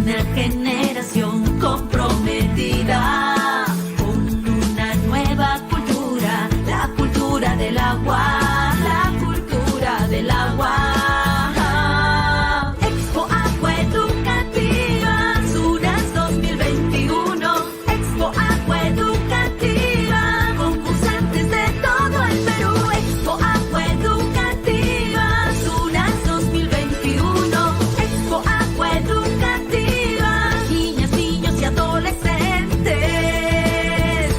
Una generación comprometida con una nueva cultura, la cultura del agua, la cultura del agua. Expo Agua Educativa, SUNAS 2021. Expo Agua Educativa, concursantes de todo el Perú. Expo Agua Educativa, SUNAS 2021. Expo Agua Educativa, niñas, niños y adolescentes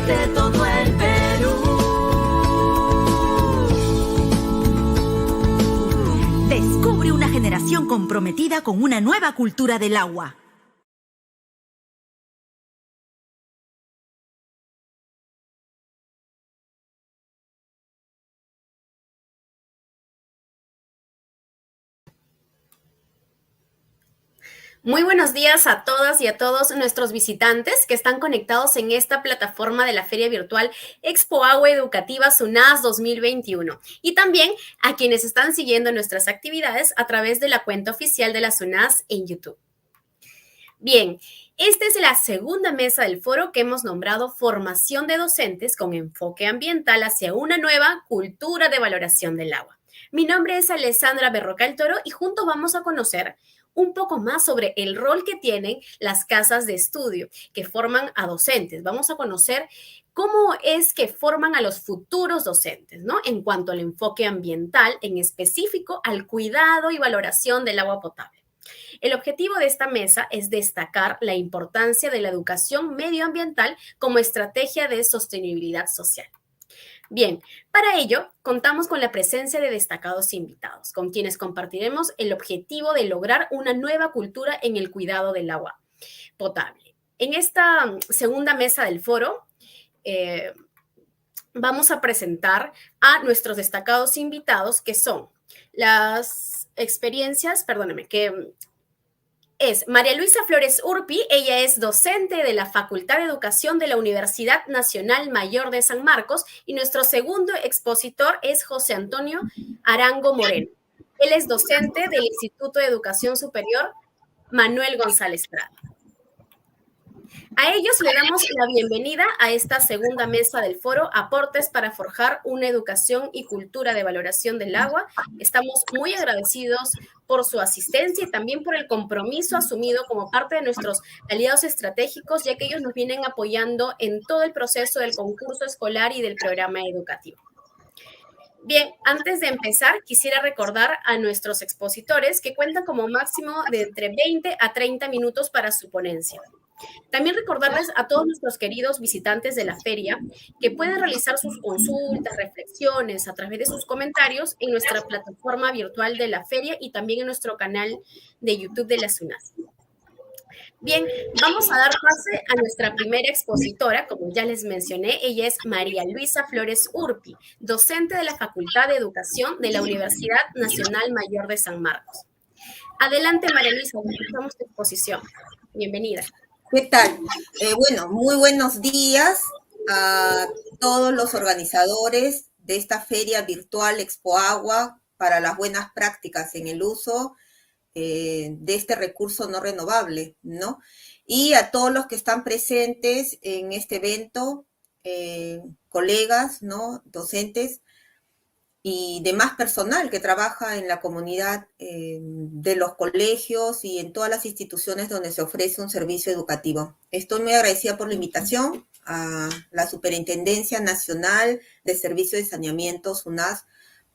de todo el Perú. Descubre una generación comprometida con una nueva cultura del agua. Muy buenos días a todas y a todos nuestros visitantes que están conectados en esta plataforma de la Feria Virtual Expo Agua Educativa SUNAS 2021 y también a quienes están siguiendo nuestras actividades a través de la cuenta oficial de la SUNAS en YouTube. Bien, esta es la segunda mesa del foro que hemos nombrado Formación de Docentes con enfoque ambiental hacia una nueva cultura de valoración del agua. Mi nombre es Alessandra Berrocal el Toro y juntos vamos a conocer un poco más sobre el rol que tienen las casas de estudio que forman a docentes. Vamos a conocer cómo es que forman a los futuros docentes, ¿no? En cuanto al enfoque ambiental, en específico al cuidado y valoración del agua potable. El objetivo de esta mesa es destacar la importancia de la educación medioambiental como estrategia de sostenibilidad social. Bien, para ello contamos con la presencia de destacados invitados, con quienes compartiremos el objetivo de lograr una nueva cultura en el cuidado del agua potable. En esta segunda mesa del foro vamos a presentar a nuestros destacados invitados, que son las experiencias, perdóneme, que es María Luisa Flores Urpi. Ella es docente de la Facultad de Educación de la Universidad Nacional Mayor de San Marcos, y nuestro segundo expositor es José Antonio Arango Moreno. Él es docente del Instituto de Educación Superior Manuel González Prada. A ellos le damos la bienvenida a esta segunda mesa del foro Aportes para forjar una educación y cultura de valoración del agua. Estamos muy agradecidos por su asistencia y también por el compromiso asumido como parte de nuestros aliados estratégicos, ya que ellos nos vienen apoyando en todo el proceso del concurso escolar y del programa educativo. Bien, antes de empezar, quisiera recordar a nuestros expositores que cuentan como máximo de entre 20 a 30 minutos para su ponencia. También recordarles a todos nuestros queridos visitantes de la feria que pueden realizar sus consultas, reflexiones a través de sus comentarios en nuestra plataforma virtual de la feria y también en nuestro canal de YouTube de la SUNAS. Bien, vamos a dar pase a nuestra primera expositora, como ya les mencioné. Ella es María Luisa Flores Urpi, docente de la Facultad de Educación de la Universidad Nacional Mayor de San Marcos. Adelante, María Luisa, empezamos tu exposición. Bienvenida. ¿Qué tal? Bueno, muy buenos días a todos los organizadores de esta feria virtual Expo Agua para las buenas prácticas en el uso de este recurso no renovable, ¿no? Y a todos los que están presentes en este evento, colegas, ¿no? Docentes y demás personal que trabaja en la comunidad de los colegios y en todas las instituciones donde se ofrece un servicio educativo. Estoy muy agradecida por la invitación a la Superintendencia Nacional de Servicios de Saneamiento, SUNAS,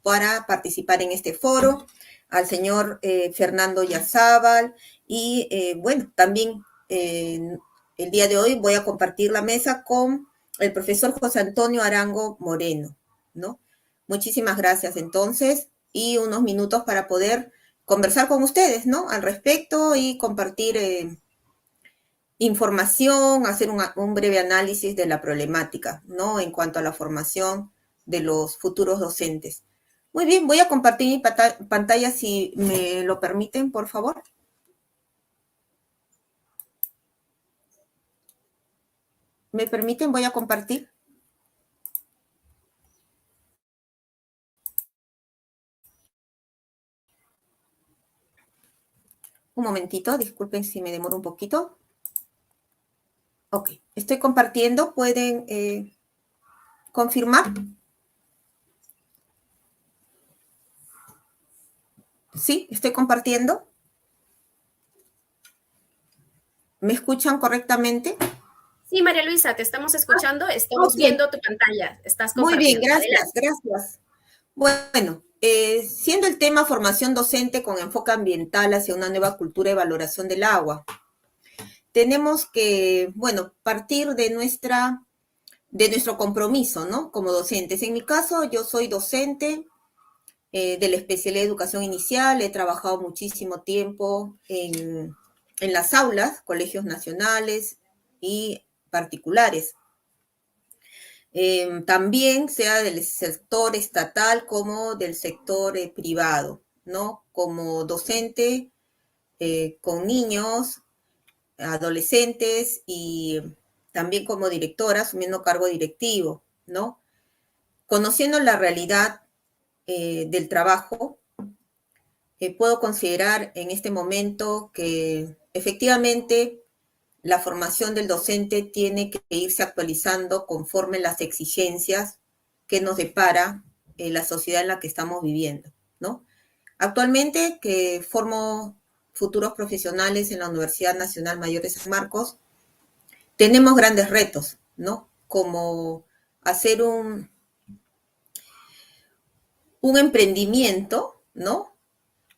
para participar en este foro, al señor Fernando Yarzábal, y bueno, también el día de hoy voy a compartir la mesa con el profesor José Antonio Arango Moreno, ¿no? Muchísimas gracias entonces, y unos minutos para poder conversar con ustedes, ¿no? Al respecto y compartir información, hacer un breve análisis de la problemática, ¿no? En cuanto a la formación de los futuros docentes. Muy bien, voy a compartir mi pantalla si me lo permiten, por favor. ¿Me permiten? Voy a compartir. Un momentito, disculpen si me demoro un poquito. Ok, estoy compartiendo. ¿Pueden confirmar? Sí, estoy compartiendo. ¿Me escuchan correctamente? Sí, María Luisa, te estamos escuchando, estamos Ok, viendo tu pantalla, estás muy bien, compartiendo. gracias, Adelante. gracias. Bueno, siendo el tema formación docente con enfoque ambiental hacia una nueva cultura de valoración del agua, tenemos que, bueno, partir de nuestro compromiso, ¿no? Como docentes. En mi caso, yo soy docente de la especialidad de educación inicial, he trabajado muchísimo tiempo en las aulas, colegios nacionales y particulares. También sea del sector estatal como del sector privado, ¿no? Como docente con niños, adolescentes y también como directora asumiendo cargo directivo, ¿no? Conociendo la realidad del trabajo, puedo considerar en este momento que efectivamente la formación del docente tiene que irse actualizando conforme las exigencias que nos depara la sociedad en la que estamos viviendo, ¿no? Actualmente que formo futuros profesionales en la Universidad Nacional Mayor de San Marcos, tenemos grandes retos, ¿no? Como hacer un emprendimiento, ¿no?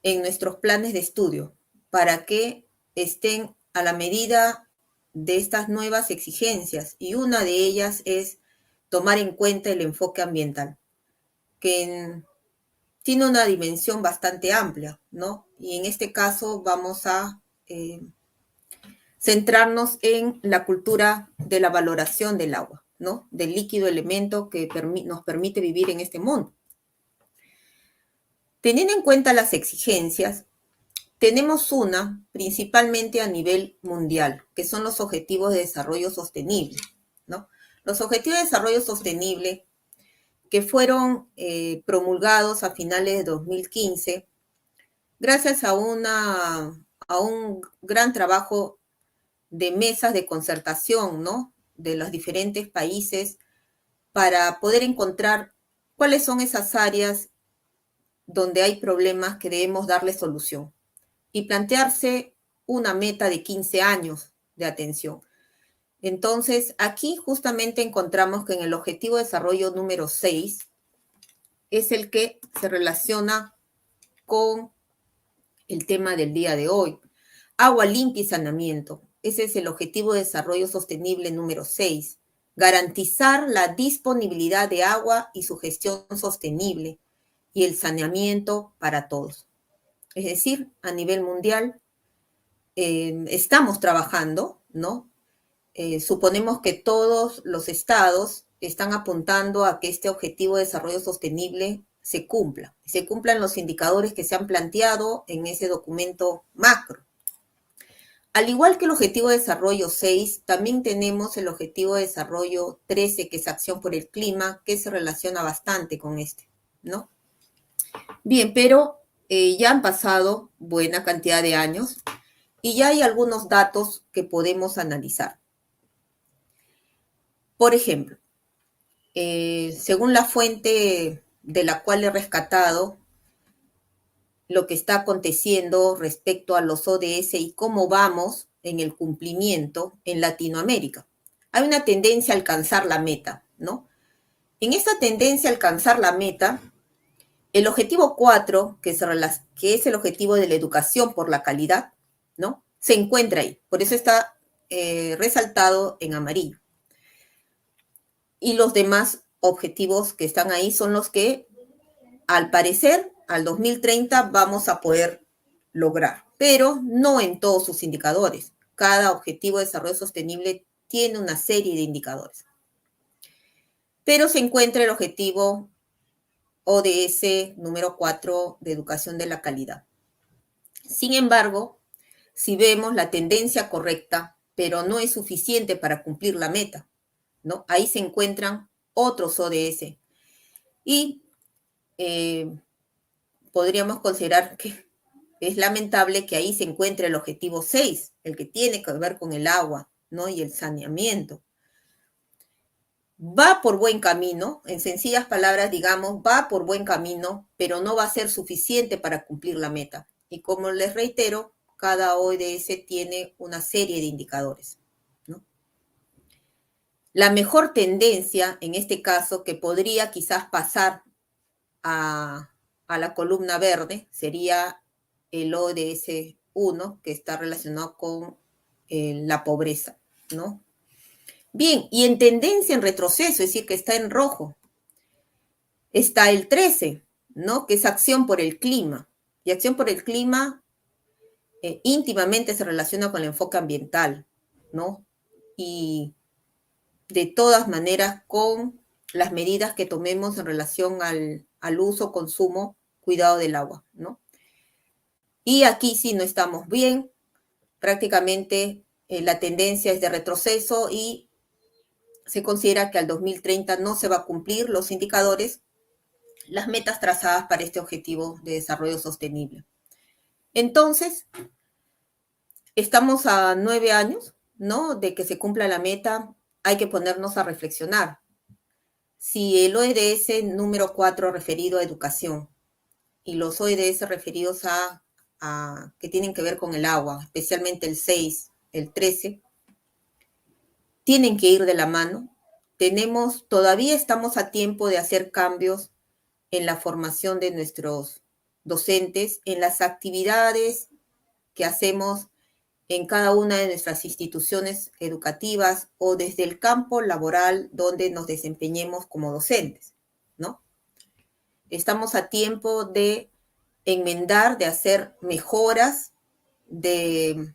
En nuestros planes de estudio para que estén a la medida de estas nuevas exigencias. Y una de ellas es tomar en cuenta el enfoque ambiental, que tiene una dimensión bastante amplia, ¿no? Y en este caso vamos a centrarnos en la cultura de la valoración del agua, ¿no? Del líquido elemento que nos permite vivir en este mundo. Teniendo en cuenta las exigencias, tenemos una principalmente a nivel mundial, que son los Objetivos de Desarrollo Sostenible, ¿no? Los Objetivos de Desarrollo Sostenible que fueron promulgados a finales de 2015 gracias a un gran trabajo de mesas de concertación, ¿no? De los diferentes países para poder encontrar cuáles son esas áreas donde hay problemas que debemos darle solución y plantearse una meta de 15 años de atención. Entonces, aquí justamente encontramos que en el objetivo de desarrollo número 6 es el que se relaciona con el tema del día de hoy. Agua limpia y saneamiento. Ese es el objetivo de desarrollo sostenible número 6. Garantizar la disponibilidad de agua y su gestión sostenible y el saneamiento para todos. Es decir, a nivel mundial estamos trabajando, ¿no? Suponemos que todos los estados están apuntando a que este objetivo de desarrollo sostenible se cumplan los indicadores que se han planteado en ese documento macro. Al igual que el objetivo de desarrollo 6, también tenemos el objetivo de desarrollo 13, que es acción por el clima, que se relaciona bastante con este, ¿no? Bien, pero ya han pasado buena cantidad de años y ya hay algunos datos que podemos analizar. Por ejemplo, según la fuente de la cual he rescatado lo que está aconteciendo respecto a los ODS y cómo vamos en el cumplimiento en Latinoamérica. Hay una tendencia a alcanzar la meta, ¿no? En esta tendencia a alcanzar la meta, el objetivo 4, que es el objetivo de la educación por la calidad, ¿no? Se encuentra ahí, por eso está resaltado en amarillo. Y los demás objetivos que están ahí son los que, al parecer, al 2030 vamos a poder lograr, pero no en todos sus indicadores. Cada objetivo de desarrollo sostenible tiene una serie de indicadores. Pero se encuentra el objetivo ODS número 4 de educación de la calidad. Sin embargo, si vemos la tendencia correcta, pero no es suficiente para cumplir la meta, ¿no? Ahí se encuentran otros ODS. Y podríamos considerar que es lamentable que ahí se encuentre el objetivo 6, el que tiene que ver con el agua, ¿no? Y el saneamiento. Va por buen camino, en sencillas palabras, digamos, va por buen camino, pero no va a ser suficiente para cumplir la meta. Y como les reitero, cada ODS tiene una serie de indicadores, ¿no? La mejor tendencia, en este caso, que podría quizás pasar a la columna verde, sería el ODS 1, que está relacionado con la pobreza, ¿no? Bien, y en tendencia en retroceso, es decir, que está en rojo, está el 13, ¿no? Que es acción por el clima. Y acción por el clima íntimamente se relaciona con el enfoque ambiental, ¿no? Y de todas maneras con las medidas que tomemos en relación al uso, consumo, cuidado del agua, ¿no? Y aquí sí no estamos bien, prácticamente la tendencia es de retroceso y se considera que al 2030 no se va a cumplir los indicadores, las metas trazadas para este objetivo de desarrollo sostenible. Entonces, estamos a 9 años, ¿no? De que se cumpla la meta, hay que ponernos a reflexionar. Si el ODS número 4 referido a educación y los ODS referidos a que tienen que ver con el agua, especialmente el 6, el 13, tienen que ir de la mano. Todavía estamos a tiempo de hacer cambios en la formación de nuestros docentes, en las actividades que hacemos en cada una de nuestras instituciones educativas o desde el campo laboral donde nos desempeñemos como docentes, ¿no? Estamos a tiempo de enmendar, de hacer mejoras, de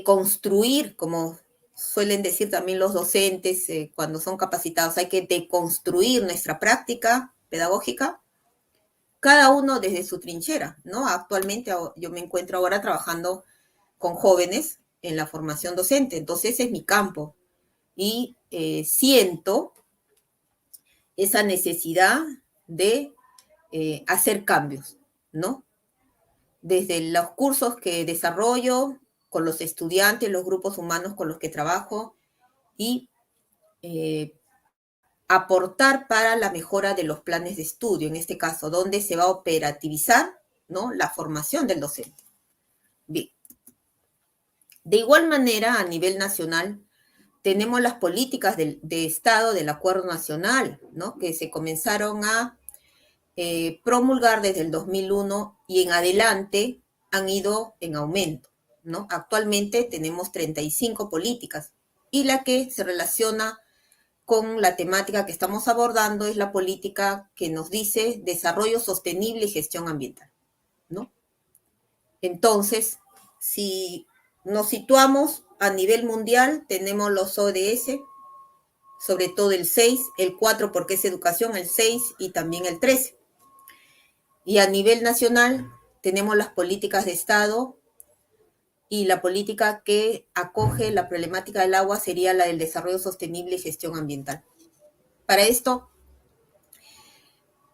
construir, como suelen decir también los docentes cuando son capacitados, hay que deconstruir nuestra práctica pedagógica, cada uno desde su trinchera, ¿no? Actualmente yo me encuentro ahora trabajando con jóvenes en la formación docente, entonces ese es mi campo y siento esa necesidad de hacer cambios, ¿no? Desde los cursos que desarrollo con los estudiantes, los grupos humanos con los que trabajo y aportar para la mejora de los planes de estudio, en este caso, donde se va a operativizar, ¿no? La formación del docente. Bien. De igual manera, a nivel nacional, tenemos las políticas de Estado del Acuerdo Nacional, ¿no? Que se comenzaron a promulgar desde el 2001 y en adelante han ido en aumento, ¿no? Actualmente tenemos 35 políticas y la que se relaciona con la temática que estamos abordando es la política que nos dice desarrollo sostenible y gestión ambiental, ¿no? Entonces, si nos situamos a nivel mundial, tenemos los ODS, sobre todo el 6, el 4 porque es educación, el 6 y también el 13. Y a nivel nacional tenemos las políticas de Estado y la política que acoge la problemática del agua sería la del desarrollo sostenible y gestión ambiental. Para esto,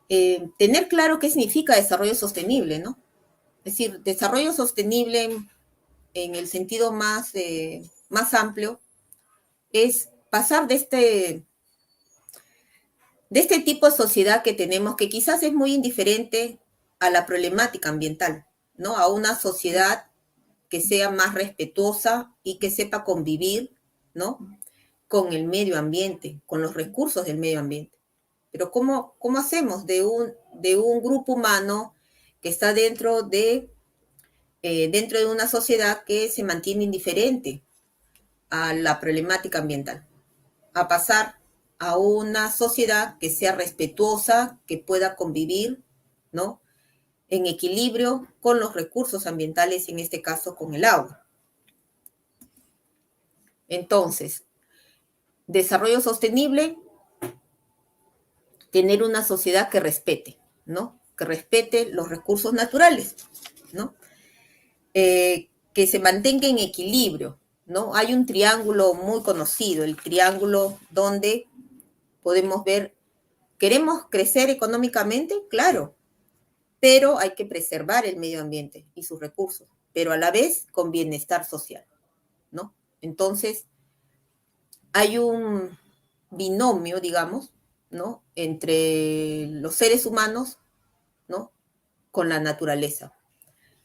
tener claro qué significa desarrollo sostenible, ¿no? Es decir, desarrollo sostenible en el sentido más amplio es pasar de este tipo de sociedad que tenemos, que quizás es muy indiferente a la problemática ambiental, ¿no? A una sociedad que sea más respetuosa y que sepa convivir, ¿no? Con el medio ambiente, con los recursos del medio ambiente. Pero ¿cómo hacemos de un grupo humano que está dentro de una sociedad que se mantiene indiferente a la problemática ambiental? A pasar a una sociedad que sea respetuosa, que pueda convivir, ¿no? En equilibrio con los recursos ambientales, en este caso con el agua. Entonces, desarrollo sostenible, tener una sociedad que respete, ¿no? Que respete los recursos naturales, ¿no? Que se mantenga en equilibrio, ¿no? Hay un triángulo muy conocido, el triángulo donde podemos ver, ¿queremos crecer económicamente? Claro. pero hay que preservar el medio ambiente y sus recursos, pero a la vez con bienestar social, ¿no? Entonces, hay un binomio, digamos, ¿no? Entre los seres humanos, ¿no? Con la naturaleza.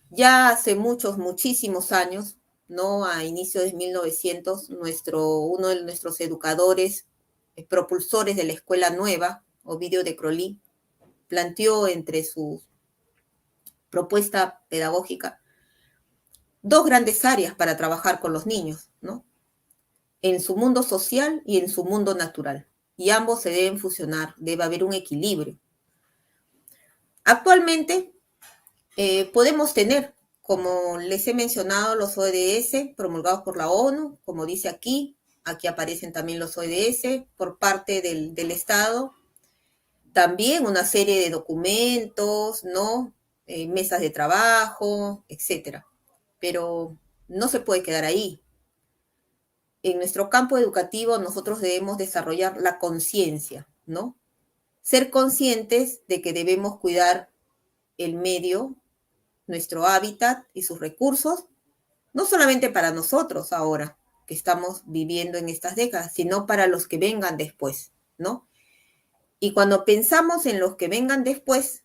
Ya hace muchísimos años, ¿no? A inicios de 1900, uno de nuestros educadores, propulsores de la Escuela Nueva, Ovidio de Crolí, planteó entre su propuesta pedagógica dos grandes áreas para trabajar con los niños, ¿no? En su mundo social y en su mundo natural. Y ambos se deben fusionar, debe haber un equilibrio. Actualmente podemos tener, como les he mencionado, los ODS promulgados por la ONU, como dice aquí aparecen también los ODS por parte del Estado, también una serie de documentos, ¿no? Mesas de trabajo, etcétera. Pero no se puede quedar ahí. En nuestro campo educativo nosotros debemos desarrollar la conciencia, ¿no? Ser conscientes de que debemos cuidar el medio, nuestro hábitat y sus recursos, no solamente para nosotros ahora, que estamos viviendo en estas décadas, sino para los que vengan después, ¿no? Y cuando pensamos en los que vengan después,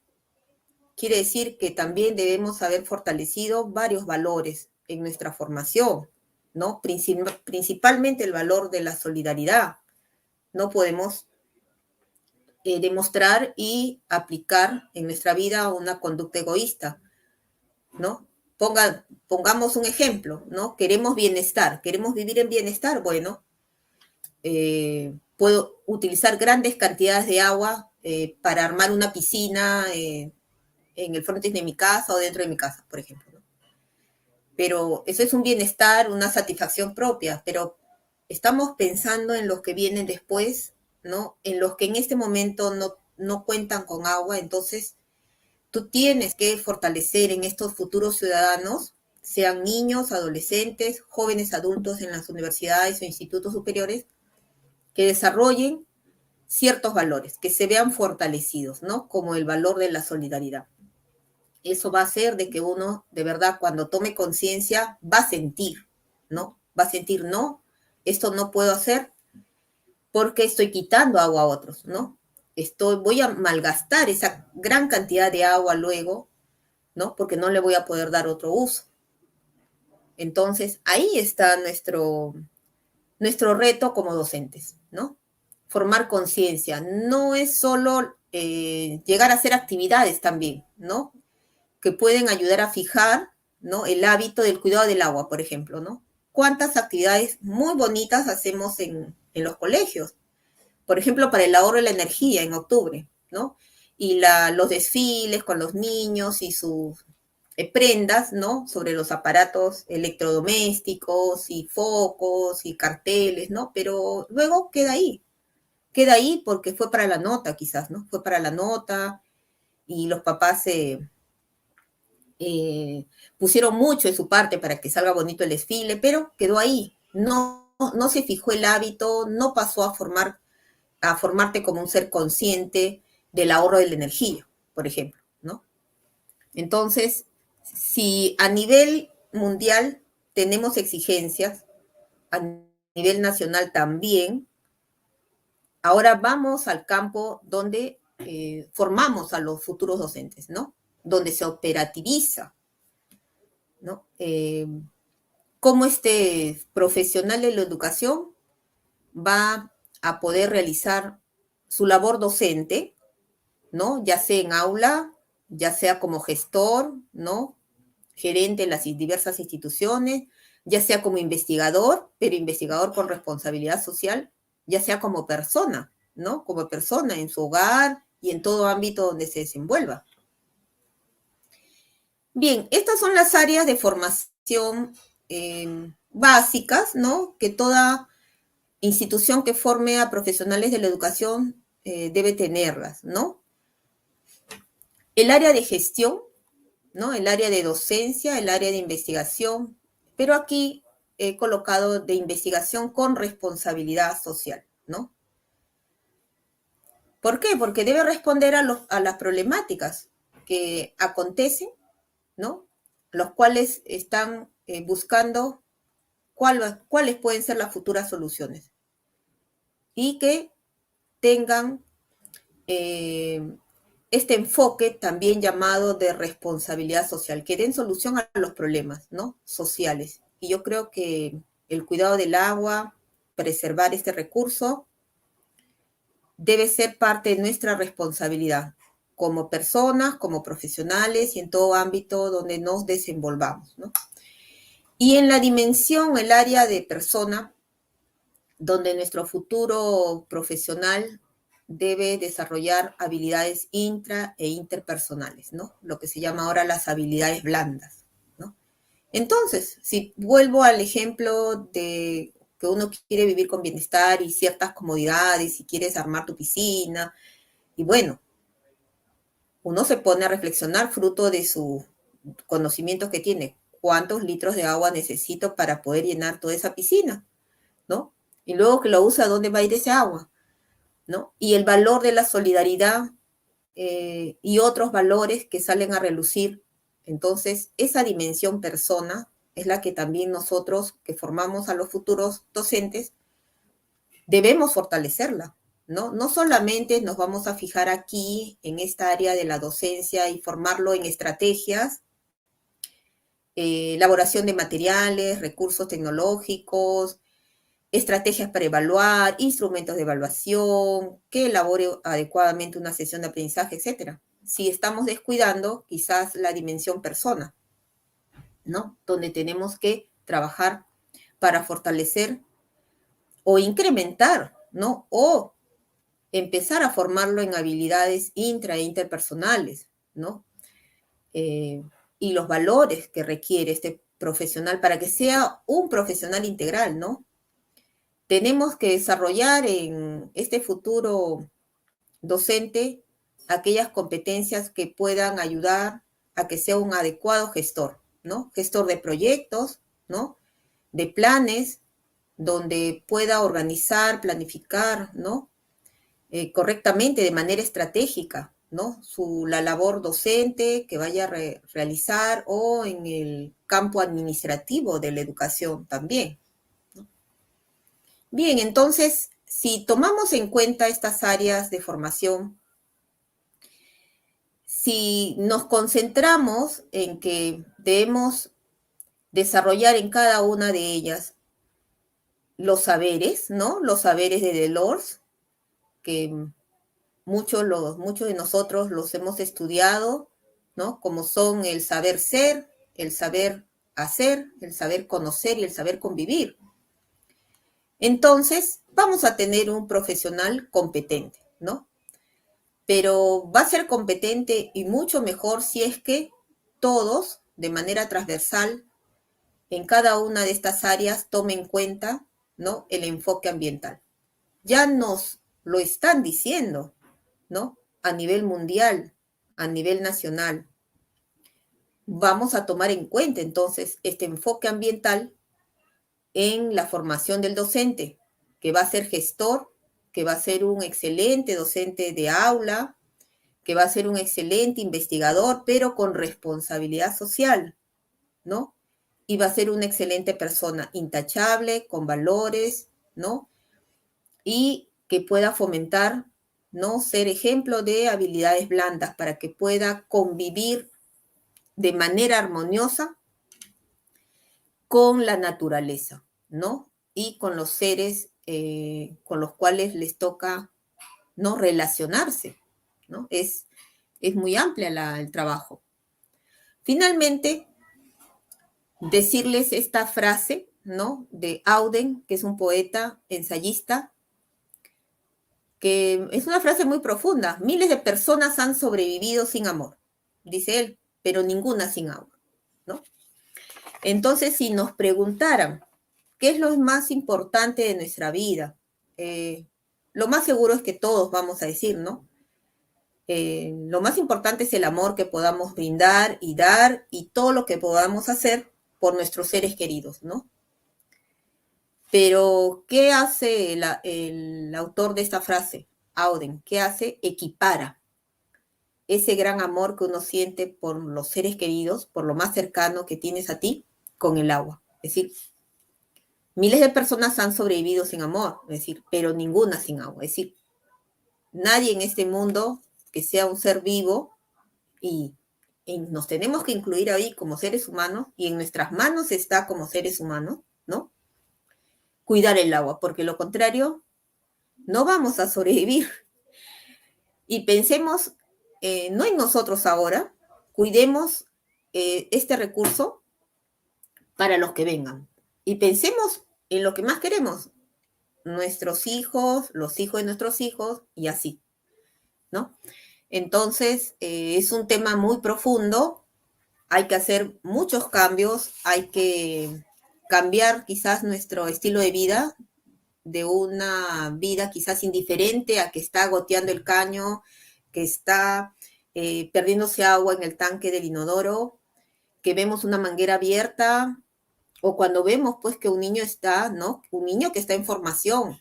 quiere decir que también debemos haber fortalecido varios valores en nuestra formación, ¿no? Principalmente el valor de la solidaridad. No podemos demostrar y aplicar en nuestra vida una conducta egoísta, ¿no? Pongamos un ejemplo, ¿no? Queremos bienestar, queremos vivir en bienestar, bueno, puedo utilizar grandes cantidades de agua para armar una piscina en el frontis de mi casa o dentro de mi casa, por ejemplo, ¿no? Pero eso es un bienestar, una satisfacción propia, pero estamos pensando en los que vienen después, ¿no? En los que en este momento no cuentan con agua, entonces tú tienes que fortalecer en estos futuros ciudadanos, sean niños, adolescentes, jóvenes adultos en las universidades o institutos superiores, que desarrollen ciertos valores, que se vean fortalecidos, ¿no? Como el valor de la solidaridad. Eso va a hacer de que uno, de verdad, cuando tome conciencia, va a sentir, ¿no? Va a sentir, no, esto no puedo hacer porque estoy quitando agua a otros, ¿no? Voy a malgastar esa gran cantidad de agua luego, ¿no? Porque no le voy a poder dar otro uso. Entonces, ahí está nuestro reto como docentes, ¿no? Formar conciencia. No es solo llegar a hacer actividades también, ¿no? Que pueden ayudar a fijar, ¿no? El hábito del cuidado del agua, por ejemplo, ¿no? ¿Cuántas actividades muy bonitas hacemos en los colegios? Por ejemplo, para el ahorro de la energía en octubre, ¿no? Y los desfiles con los niños y sus prendas, ¿no? Sobre los aparatos electrodomésticos y focos y carteles, ¿no? Pero luego queda ahí porque fue para la nota quizás, ¿no? Fue para la nota y los papás pusieron mucho de su parte para que salga bonito el desfile, pero quedó ahí, no se fijó el hábito, no pasó a formarte como un ser consciente del ahorro de la energía, por ejemplo, ¿no? Entonces, si a nivel mundial tenemos exigencias, a nivel nacional también, ahora vamos al campo donde formamos a los futuros docentes, ¿no? Donde se operativiza, ¿no? Cómo este profesional de la educación va a poder realizar su labor docente, ¿no? Ya sea en aula, ya sea como gestor, ¿no? Gerente en las diversas instituciones, ya sea como investigador, pero investigador con responsabilidad social, ya sea como persona, ¿no? Como persona en su hogar y en todo ámbito donde se desenvuelva. Bien, estas son las áreas de formación básicas, ¿no? Que toda institución que forme a profesionales de la educación debe tenerlas, ¿no? El área de gestión, ¿no? El área de docencia, el área de investigación, pero aquí he colocado de investigación con responsabilidad social, ¿no? ¿Por qué? Porque debe responder a las problemáticas que acontecen, ¿no? Los cuales están buscando cuáles pueden ser las futuras soluciones y que tengan este enfoque también llamado de responsabilidad social, que den solución a los problemas, ¿no? Sociales. Y yo creo que el cuidado del agua, preservar este recurso, debe ser parte de nuestra responsabilidad como personas, como profesionales y en todo ámbito donde nos desenvolvamos, ¿no? Y en la dimensión, el área de persona, donde nuestro futuro profesional debe desarrollar habilidades intra e interpersonales, ¿no? Lo que se llama ahora las habilidades blandas, ¿no? Entonces, si vuelvo al ejemplo de que uno quiere vivir con bienestar y ciertas comodidades, y quieres armar tu piscina, y bueno, uno se pone a reflexionar fruto de sus conocimientos que tiene. ¿Cuántos litros de agua necesito para poder llenar toda esa piscina? ¿No? Y luego que lo usa, ¿a dónde va a ir ese agua? ¿No? Y el valor de la solidaridad y otros valores que salen a relucir. Entonces, esa dimensión persona es la que también nosotros, que formamos a los futuros docentes, debemos fortalecerla, ¿no? No solamente nos vamos a fijar aquí en esta área de la docencia y formarlo en estrategias, elaboración de materiales, recursos tecnológicos, estrategias para evaluar, instrumentos de evaluación, que elabore adecuadamente una sesión de aprendizaje, etcétera. Si estamos descuidando quizás la dimensión persona, ¿no? Donde tenemos que trabajar para fortalecer o incrementar, ¿no? O empezar a formarlo en habilidades intra e interpersonales, ¿no? Y los valores que requiere este profesional para que sea un profesional integral, ¿no? Tenemos que desarrollar en este futuro docente aquellas competencias que puedan ayudar a que sea un adecuado gestor, ¿no? Gestor de proyectos, ¿no? De planes, donde pueda organizar, planificar, ¿no? Correctamente, de manera estratégica, ¿no? La labor docente que vaya a realizar o en el campo administrativo de la educación también. Bien, entonces, si tomamos en cuenta estas áreas de formación, si nos concentramos en que debemos desarrollar en cada una de ellas los saberes, ¿no? Los saberes de Delors, que muchos de nosotros los hemos estudiado, ¿no? Como son el saber ser, el saber hacer, el saber conocer y el saber convivir. Entonces, vamos a tener un profesional competente, ¿no? Pero va a ser competente y mucho mejor si es que todos, de manera transversal, en cada una de estas áreas, tomen en cuenta, ¿no? El enfoque ambiental. Ya nos lo están diciendo, ¿no? A nivel mundial, a nivel nacional. Vamos a tomar en cuenta entonces este enfoque ambiental en la formación del docente, que va a ser gestor, que va a ser un excelente docente de aula, que va a ser un excelente investigador, pero con responsabilidad social, ¿no? Y va a ser una excelente persona, intachable, con valores, ¿no? Y que pueda fomentar, ¿no? Ser ejemplo de habilidades blandas para que pueda convivir de manera armoniosa con la naturaleza, ¿no? Y con los seres con los cuales les toca, ¿no? Relacionarse, ¿no? Es muy amplia el trabajo. Finalmente, decirles esta frase, ¿no? De Auden, que es un poeta, ensayista, que es una frase muy profunda. Miles de personas han sobrevivido sin amor, dice él, pero ninguna sin agua, ¿no? Entonces, si nos preguntaran, ¿qué es lo más importante de nuestra vida? Lo más seguro es que todos vamos a decir, ¿no? Lo más importante es el amor que podamos brindar y dar y todo lo que podamos hacer por nuestros seres queridos, ¿no? Pero, ¿qué hace el autor de esta frase, Auden? ¿Qué hace? Equipara. ese gran amor que uno siente por los seres queridos, por lo más cercano que tienes a ti, con el agua. Es decir, miles de personas han sobrevivido sin amor, es decir, pero ninguna sin agua. Es decir, nadie en este mundo que sea un ser vivo y nos tenemos que incluir ahí como seres humanos y en nuestras manos está como seres humanos, ¿no? Cuidar el agua, porque lo contrario, no vamos a sobrevivir. Y pensemos, no en nosotros ahora, cuidemos este recurso para los que vengan. Y pensemos en lo que más queremos, nuestros hijos, los hijos de nuestros hijos y así, ¿no? Entonces, es un tema muy profundo, hay que hacer muchos cambios, hay que cambiar quizás nuestro estilo de vida, de una vida quizás indiferente a que está goteando el caño, que está perdiéndose agua en el tanque del inodoro, que vemos una manguera abierta, o cuando vemos pues que un niño está, ¿no? Un niño que está en formación,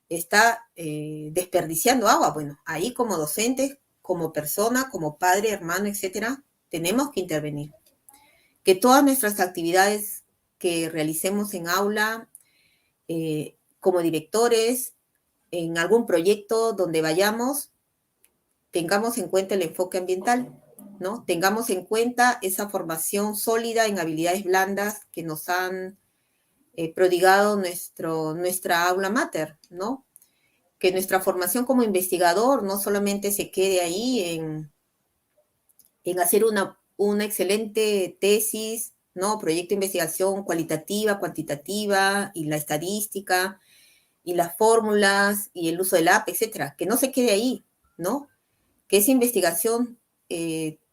está desperdiciando agua. Bueno, ahí como docentes, como persona, como padre, hermano, etcétera, tenemos que intervenir. Que todas nuestras actividades que realicemos en aula, como directores, en algún proyecto donde vayamos, tengamos en cuenta el enfoque ambiental, ¿no? Tengamos en cuenta esa formación sólida en habilidades blandas que nos han prodigado nuestra aula mater, ¿no? Que nuestra formación como investigador no solamente se quede ahí en hacer una excelente tesis, ¿no? Proyecto de investigación cualitativa, cuantitativa, y la estadística, y las fórmulas, y el uso del app, etcétera. Que no se quede ahí, ¿no? Que esa investigación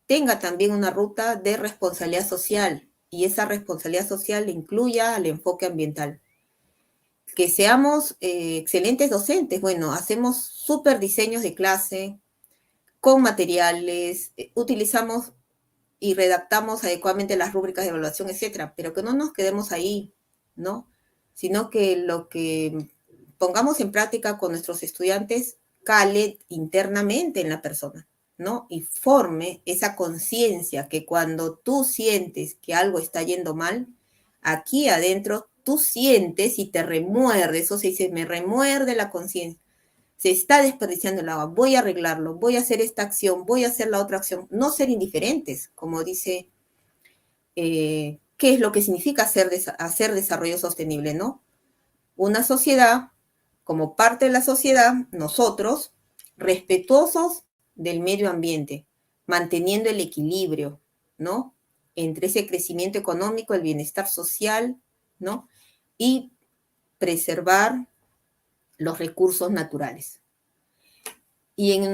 tenga también una ruta de responsabilidad social, y esa responsabilidad social incluya al enfoque ambiental. Que seamos excelentes docentes. Bueno, hacemos súper diseños de clase, con materiales, utilizamos y redactamos adecuadamente las rúbricas de evaluación, etcétera, pero que no nos quedemos ahí, ¿no? Sino que lo que pongamos en práctica con nuestros estudiantes cale internamente en la persona, ¿no? Y forme esa conciencia que cuando tú sientes que algo está yendo mal, aquí adentro tú sientes y te remuerde, eso se dice, me remuerde la conciencia. Se está desperdiciando el agua, voy a arreglarlo, voy a hacer esta acción, voy a hacer la otra acción. No ser indiferentes, como dice, ¿qué es lo que significa hacer desarrollo sostenible, no? Una sociedad, como parte de la sociedad, nosotros, respetuosos del medio ambiente, manteniendo el equilibrio, ¿no? Entre ese crecimiento económico, el bienestar social, ¿no? Y preservar los recursos naturales. Y en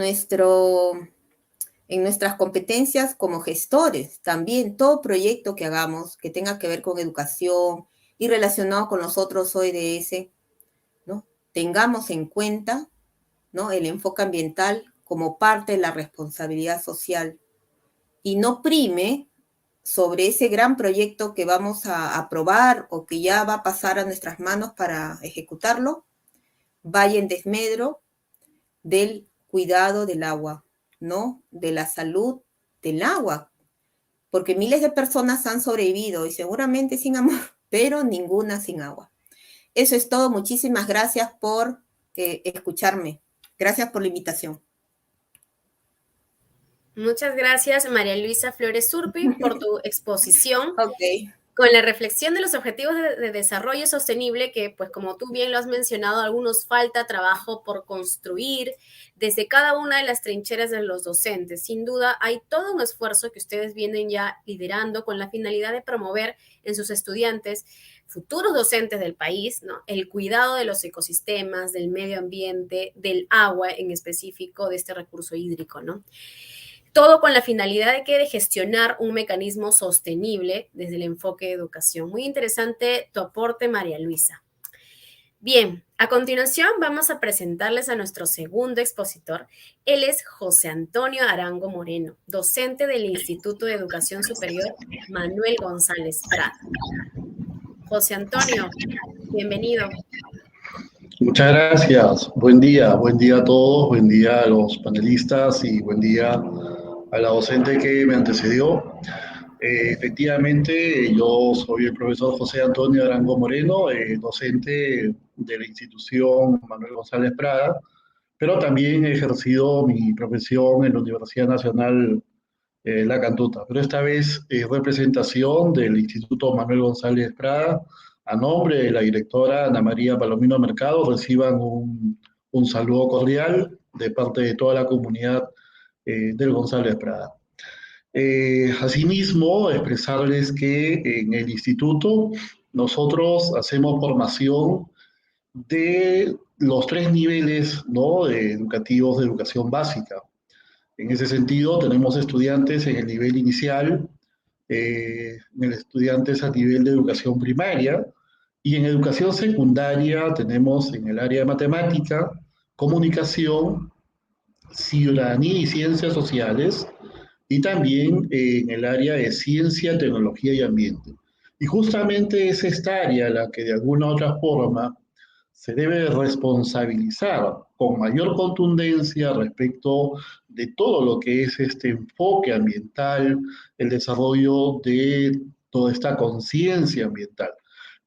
nuestras competencias como gestores, también todo proyecto que hagamos que tenga que ver con educación y relacionado con los otros ODS, ¿no? Tengamos en cuenta, ¿no? El enfoque ambiental como parte de la responsabilidad social y no prime sobre ese gran proyecto que vamos a aprobar o que ya va a pasar a nuestras manos para ejecutarlo, vaya en desmedro del cuidado del agua, ¿no? De la salud del agua, porque miles de personas han sobrevivido y seguramente sin amor, pero ninguna sin agua. Eso es todo. Muchísimas gracias por escucharme. Gracias por la invitación. Muchas gracias, María Luisa Flores Urpi, por tu exposición. Ok. Con la reflexión de los objetivos de desarrollo sostenible, que pues como tú bien lo has mencionado, algunos falta trabajo por construir desde cada una de las trincheras de los docentes. Sin duda hay todo un esfuerzo que ustedes vienen ya liderando con la finalidad de promover en sus estudiantes, futuros docentes del país, ¿no? El cuidado de los ecosistemas, del medio ambiente, del agua en específico, de este recurso hídrico, ¿no? Todo con la finalidad de gestionar un mecanismo sostenible desde el enfoque de educación. Muy interesante tu aporte, María Luisa. Bien, a continuación vamos a presentarles a nuestro segundo expositor. Él es José Antonio Arango Moreno, docente del Instituto de Educación Superior Manuel González Prada. José Antonio, bienvenido. Muchas gracias. Buen día a todos, buen día a los panelistas y buen día a la docente que me antecedió. Efectivamente, yo soy el profesor José Antonio Arango Moreno, docente de la institución Manuel González Prada, pero también he ejercido mi profesión en la Universidad Nacional La Cantuta, pero esta vez representación del Instituto Manuel González Prada, a nombre de la directora Ana María Palomino Mercado, reciban un saludo cordial de parte de toda la comunidad del González Prada. Asimismo, expresarles que en el instituto nosotros hacemos formación de los 3 niveles, ¿no?, educativos de educación básica. En ese sentido, tenemos estudiantes en el nivel inicial, estudiantes a nivel de educación primaria, y en educación secundaria tenemos en el área de matemática, comunicación, ciudadanía y ciencias sociales, y también en el área de ciencia, tecnología y ambiente. Y justamente es esta área la que de alguna u otra forma se debe responsabilizar con mayor contundencia respecto de todo lo que es este enfoque ambiental, el desarrollo de toda esta conciencia ambiental.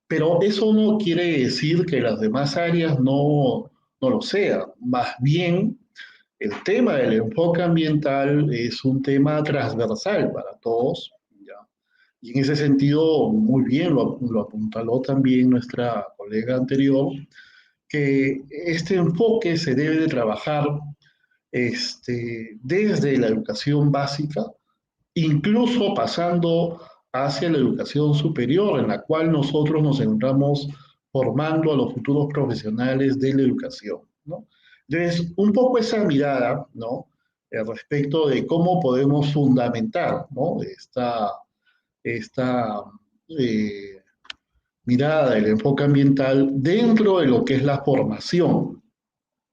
Pero eso no quiere decir que las demás áreas no lo sean. Más bien, el tema del enfoque ambiental es un tema transversal para todos, ¿ya? Y en ese sentido, muy bien lo apuntaló también nuestra colega anterior, que este enfoque se debe de trabajar desde la educación básica, incluso pasando hacia la educación superior, en la cual nosotros nos encontramos formando a los futuros profesionales de la educación, ¿no? Entonces, un poco esa mirada, ¿no?, respecto de cómo podemos fundamentar, ¿no?, esta mirada del enfoque ambiental dentro de lo que es la formación,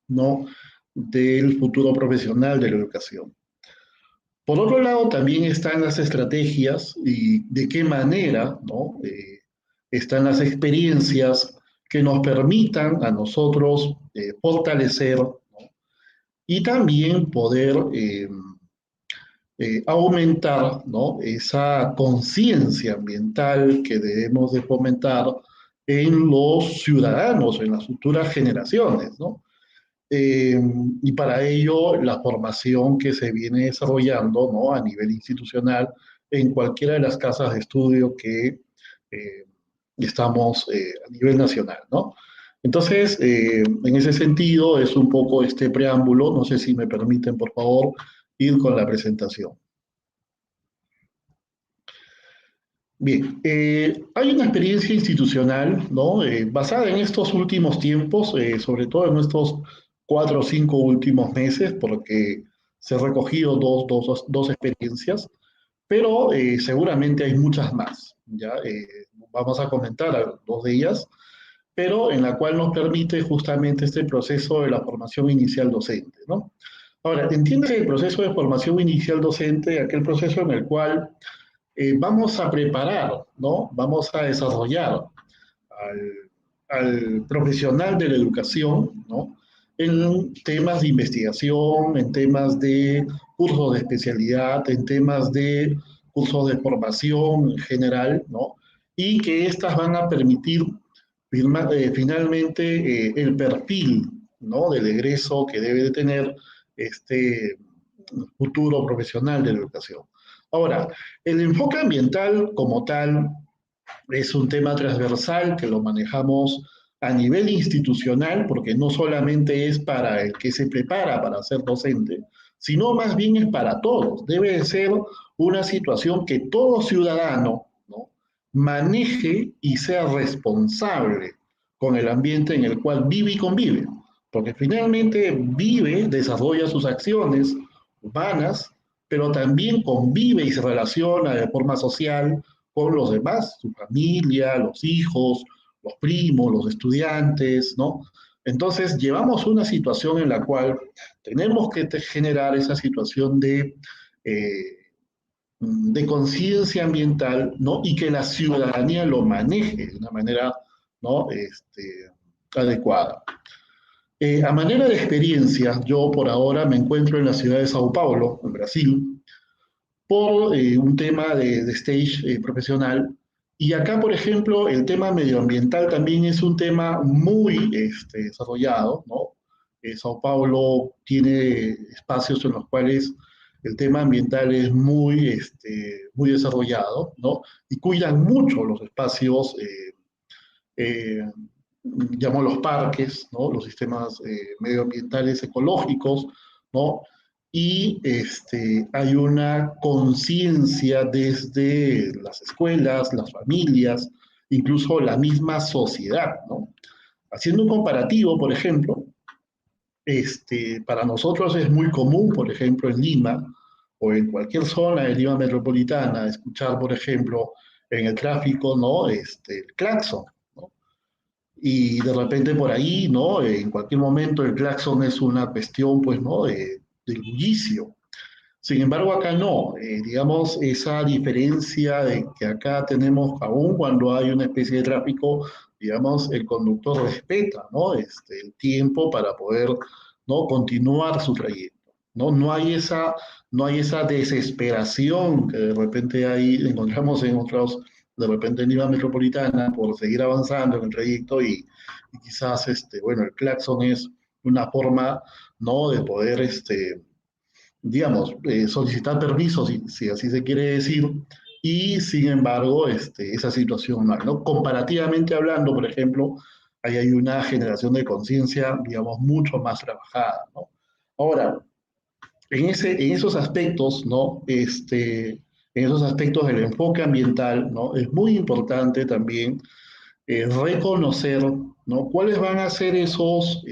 ¿no?, del futuro profesional de la educación. Por otro lado, también están las estrategias y de qué manera, ¿no?, están las experiencias que nos permitan a nosotros fortalecer, ¿no?, y también poder aumentar, ¿no?, esa conciencia ambiental que debemos de fomentar en los ciudadanos, en las futuras generaciones, ¿no? Y para ello la formación que se viene desarrollando, ¿no?, a nivel institucional en cualquiera de las casas de estudio que estamos a nivel nacional, ¿no? Entonces, en ese sentido es un poco este preámbulo. No sé si me permiten, por favor, ir con la presentación. Bien, hay una experiencia institucional, ¿no?, basada en estos últimos tiempos, sobre todo en estos 4 o 5 últimos meses, porque se han recogido dos experiencias, pero seguramente hay muchas más, ¿ya? Vamos a comentar 2 de ellas, pero en la cual nos permite justamente este proceso de la formación inicial docente, ¿no? Ahora, entiéndase el proceso de formación inicial docente, aquel proceso en el cual vamos a preparar, ¿no?, vamos a desarrollar al profesional de la educación, ¿no?, en temas de investigación, en temas de cursos de especialidad, en temas de cursos de formación en general, ¿no?, y que estas van a permitir finalmente el perfil, ¿no?, del egreso que debe de tener este futuro profesional de la educación. Ahora, el enfoque ambiental como tal es un tema transversal que lo manejamos a nivel institucional, porque no solamente es para el que se prepara para ser docente, sino más bien es para todos. Debe de ser una situación que todo ciudadano, ¿no?, maneje y sea responsable con el ambiente en el cual vive y convive, porque finalmente vive, desarrolla sus acciones humanas, pero también convive y se relaciona de forma social con los demás, su familia, los hijos, los primos, los estudiantes, ¿no? Entonces, llevamos una situación en la cual tenemos que generar esa situación de conciencia ambiental, ¿no?, y que la ciudadanía lo maneje de una manera, ¿no?, adecuada. A manera de experiencia, yo por ahora me encuentro en la ciudad de Sao Paulo, en Brasil, por un tema de stage profesional. Y acá, por ejemplo, el tema medioambiental también es un tema muy desarrollado, ¿no? Sao Paulo tiene espacios en los cuales el tema ambiental es muy desarrollado, ¿no? Y cuidan mucho los espacios, eh, llamo los parques, ¿no? Los sistemas medioambientales ecológicos, ¿no? Y hay una conciencia desde las escuelas, las familias, incluso la misma sociedad, ¿no? Haciendo un comparativo, por ejemplo, para nosotros es muy común, por ejemplo, en Lima o en cualquier zona de Lima metropolitana, escuchar, por ejemplo, en el tráfico, ¿no? El claxon, ¿no? Y de repente por ahí, ¿no? En cualquier momento el claxon es una cuestión, pues, ¿no? Del bullicio. Sin embargo, acá no. Digamos, esa diferencia de que acá tenemos, aún cuando hay una especie de tráfico, digamos, el conductor respeta, ¿no? El tiempo para poder, ¿no? Continuar su trayecto, ¿no? No hay esa desesperación que de repente ahí encontramos en otros, de repente en Lima Metropolitana, por seguir avanzando en el trayecto y quizás, bueno, el claxon es una forma, ¿no? De poder, digamos, solicitar permisos, si así se quiere decir, y sin embargo, esa situación no hay, ¿no? Comparativamente hablando, por ejemplo, ahí hay una generación de conciencia, digamos, mucho más trabajada, ¿no? Ahora, en esos aspectos, ¿no? En esos aspectos del enfoque ambiental, ¿no? Es muy importante también reconocer, ¿no? ¿Cuáles van a ser esos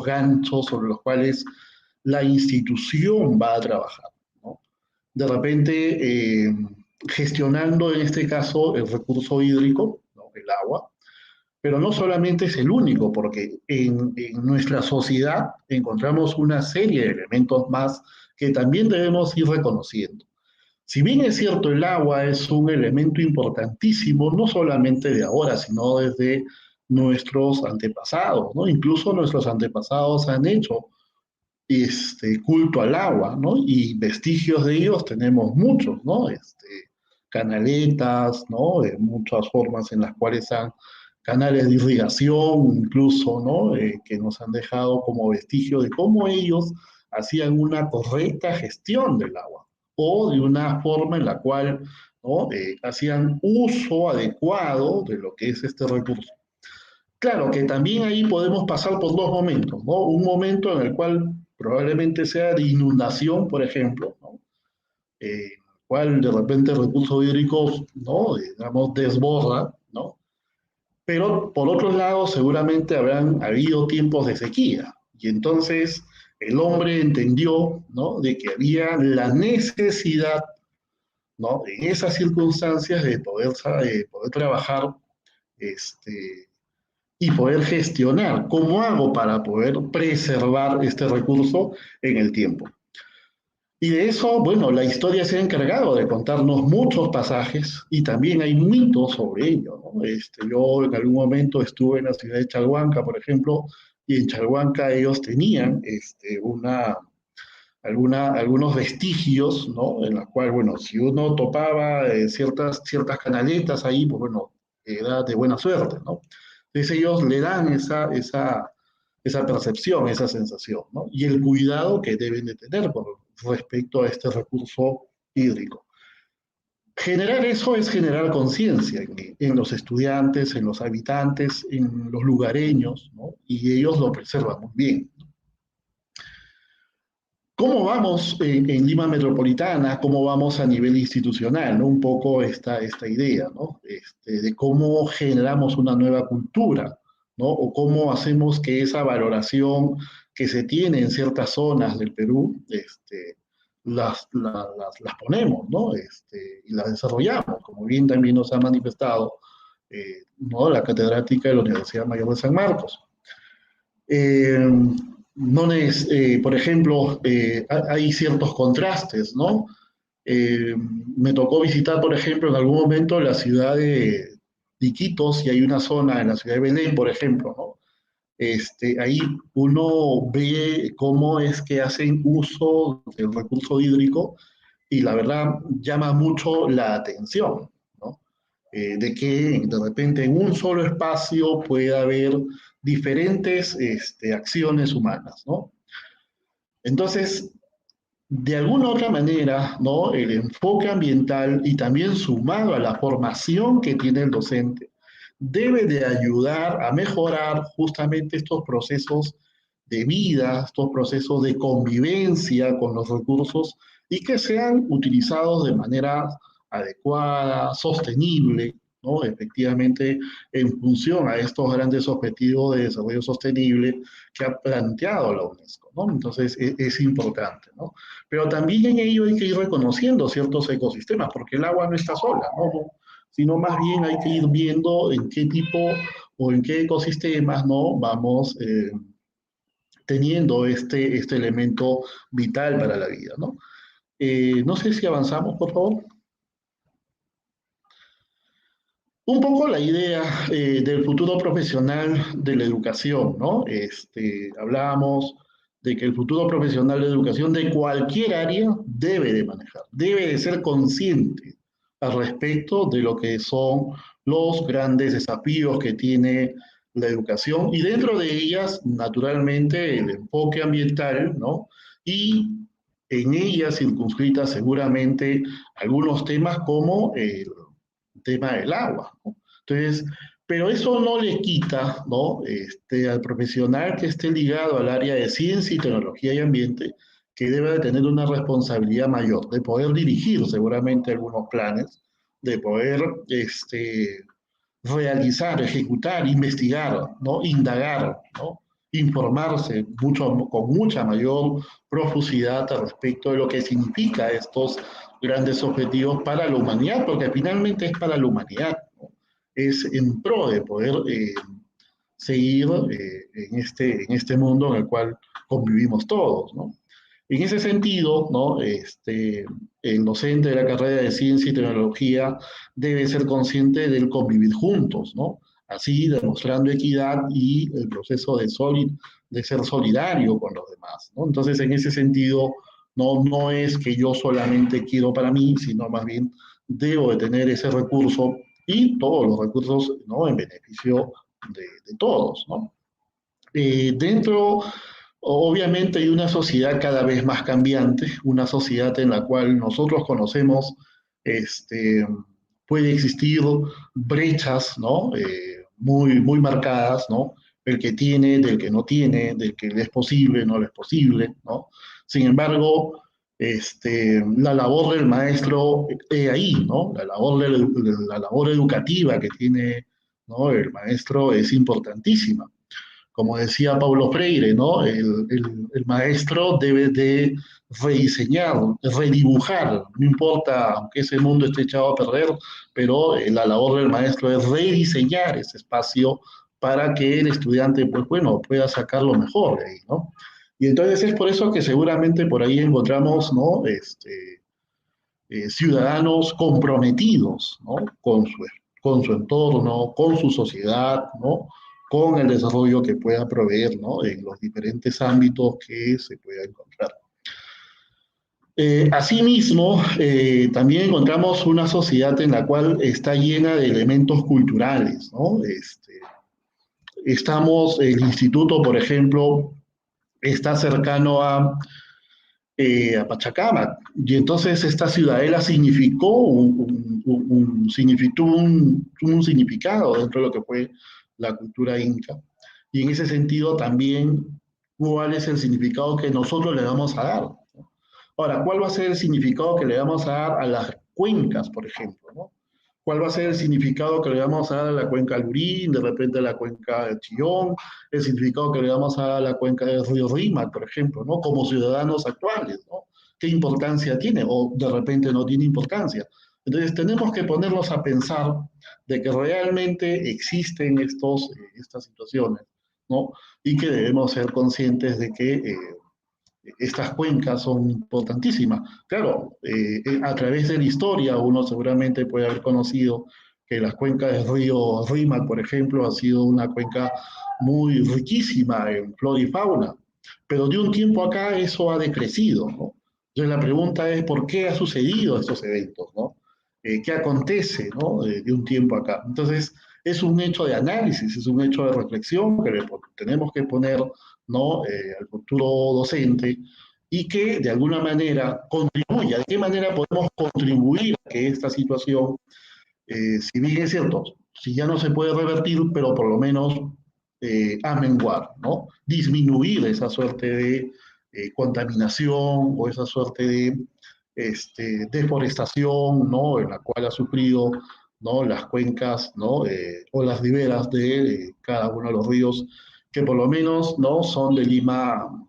ganchos sobre los cuales la institución va a trabajar, ¿no? De repente, gestionando en este caso el recurso hídrico, ¿no? El agua, pero no solamente es el único, porque en nuestra sociedad encontramos una serie de elementos más que también debemos ir reconociendo. Si bien es cierto, el agua es un elemento importantísimo, no solamente de ahora, sino desde nuestros antepasados, ¿no? Incluso nuestros antepasados han hecho culto al agua, ¿no? Y vestigios de ellos tenemos muchos, ¿no? Canaletas, ¿no? Muchas formas en las cuales han, canales de irrigación, incluso, ¿no? Que nos han dejado como vestigio de cómo ellos hacían una correcta gestión del agua, o de una forma en la cual, ¿no? Hacían uso adecuado de lo que es este recurso. Claro que también ahí podemos pasar por dos momentos, ¿no? Un momento en el cual probablemente sea de inundación, por ejemplo, ¿no? En el cual de repente el recurso hídrico, ¿no? Digamos, desborda, ¿no? Pero por otro lado, seguramente habrán habido tiempos de sequía. Y entonces el hombre entendió, ¿no? De que había la necesidad, ¿no? En esas circunstancias de poder trabajar, este, y poder gestionar cómo hago para poder preservar este recurso en el tiempo. Y de eso, bueno, la historia se ha encargado de contarnos muchos pasajes y también hay mitos sobre ello, ¿no? Yo en algún momento estuve en la ciudad de Chalhuanca, por ejemplo, y en Chalhuanca ellos tenían algunos vestigios, ¿no? En los cuales, bueno, si uno topaba ciertas canaletas ahí, pues bueno, era de buena suerte, ¿no? Entonces ellos le dan esa percepción, esa sensación, ¿no? Y el cuidado que deben de tener con respecto a este recurso hídrico. Generar eso es generar conciencia en los estudiantes, en los habitantes, en los lugareños, ¿no? Y ellos lo preservan muy bien. ¿Cómo vamos en Lima Metropolitana? ¿Cómo vamos a nivel institucional? ¿No? Un poco esta idea, ¿no? De cómo generamos una nueva cultura, ¿no? O cómo hacemos que esa valoración que se tiene en ciertas zonas del Perú, las ponemos, ¿no? Y las desarrollamos, como bien también nos ha manifestado, ¿no? La catedrática de la Universidad Mayor de San Marcos. No es, por ejemplo, hay ciertos contrastes, ¿no? Me tocó visitar, por ejemplo, en algún momento la ciudad de Iquitos y hay una zona en la ciudad de Belén, por ejemplo, ¿no? Ahí uno ve cómo es que hacen uso del recurso hídrico y la verdad llama mucho la atención, ¿no? De que de repente en un solo espacio puede haber diferentes acciones humanas, ¿no? Entonces, de alguna otra manera, ¿no? El enfoque ambiental y también sumado a la formación que tiene el docente, debe de ayudar a mejorar justamente estos procesos de vida, estos procesos de convivencia con los recursos y que sean utilizados de manera adecuada, sostenible, ¿no? Efectivamente, en función a estos grandes objetivos de desarrollo sostenible que ha planteado la UNESCO, ¿no? Entonces, es importante, ¿no? Pero también en ello hay que ir reconociendo ciertos ecosistemas, porque el agua no está sola, ¿no? Sino más bien hay que ir viendo en qué tipo o en qué ecosistemas, ¿no? Vamos teniendo este elemento vital para la vida, ¿no? No sé si avanzamos, por favor. Un poco la idea del futuro profesional de la educación, ¿no? Hablábamos de que el futuro profesional de educación de cualquier área debe de manejar, debe de ser consciente al respecto de lo que son los grandes desafíos que tiene la educación y dentro de ellas, naturalmente, el enfoque ambiental, ¿no? Y en ellas circunscrita seguramente algunos temas como el tema del agua, ¿no? Entonces, pero eso no le quita, ¿no? Al profesional que esté ligado al área de ciencia y tecnología y ambiente, que debe de tener una responsabilidad mayor, de poder dirigir seguramente algunos planes, de poder realizar, ejecutar, investigar, ¿no? Indagar, ¿no? Informarse con mucha mayor profusidad al respecto de lo que significa estos grandes objetivos para la humanidad, porque finalmente es para la humanidad, ¿no? Es en pro de poder seguir en este mundo en el cual convivimos todos, ¿no? En ese sentido, ¿no? El docente de la carrera de ciencia y tecnología debe ser consciente del convivir juntos, ¿no? Así demostrando equidad y el proceso de ser solidario con los demás, ¿no? Entonces, en ese sentido, no es que yo solamente quiero para mí, sino más bien debo de tener ese recurso y todos los recursos, ¿no? En beneficio de todos, ¿no? Dentro, obviamente, hay una sociedad cada vez más cambiante, una sociedad en la cual nosotros conocemos, puede existir brechas, ¿no? Muy marcadas, ¿no? El que tiene, del que no tiene, del que le es posible, no le es posible, ¿no? Sin embargo, la labor del maestro ahí, ¿no? La labor educativa que tiene, ¿no? El maestro es importantísima. Como decía Paulo Freire, ¿no? El maestro debe de rediseñar, redibujar, no importa, aunque ese mundo esté echado a perder, pero la labor del maestro es rediseñar ese espacio para que el estudiante, pues bueno, pueda sacar lo mejor de ahí, ¿no? Y entonces es por eso que seguramente por ahí encontramos, ¿no? Ciudadanos comprometidos, ¿no? Con su entorno, con su sociedad, ¿no? Con el desarrollo que pueda proveer, ¿no? En los diferentes ámbitos que se pueda encontrar. Asimismo, también encontramos una sociedad en la cual está llena de elementos culturales, ¿no? El instituto, por ejemplo, está cercano a Pachacamac. Y entonces esta ciudadela significó un significado dentro de lo que fue la cultura inca. Y en ese sentido también, ¿cuál es el significado que nosotros le vamos a dar? Ahora, ¿cuál va a ser el significado que le vamos a dar a las cuencas, por ejemplo, ¿no? ¿Cuál va a ser el significado que le vamos a dar a la cuenca del Lurín, de repente a la cuenca del Chillón, el significado que le vamos a dar a la cuenca del río Rímac, por ejemplo, ¿no? Como ciudadanos actuales, ¿no? ¿Qué importancia tiene? O de repente no tiene importancia. Entonces tenemos que ponernos a pensar de que realmente existen estas situaciones, ¿no? Y que debemos ser conscientes de que estas cuencas son importantísimas. Claro, a través de la historia uno seguramente puede haber conocido que las cuencas del río Rímac, por ejemplo, ha sido una cuenca muy riquísima en flora y fauna, pero de un tiempo acá eso ha decrecido, ¿no? Entonces la pregunta es, ¿por qué ha sucedido estos eventos, ¿no? ¿Qué acontece, ¿no? De un tiempo acá. Entonces, es un hecho de análisis, es un hecho de reflexión que tenemos que poner, ¿no? Al futuro docente y que de alguna manera contribuya. ¿De qué manera podemos contribuir a que esta situación, si bien es cierto, si ya no se puede revertir, pero por lo menos amenguar, ¿no? Disminuir esa suerte de contaminación o esa suerte de deforestación, ¿no? En la cual ha sufrido, ¿no? Las cuencas, ¿no? O las riberas de cada uno de los ríos, que por lo menos, ¿no? Son de Lima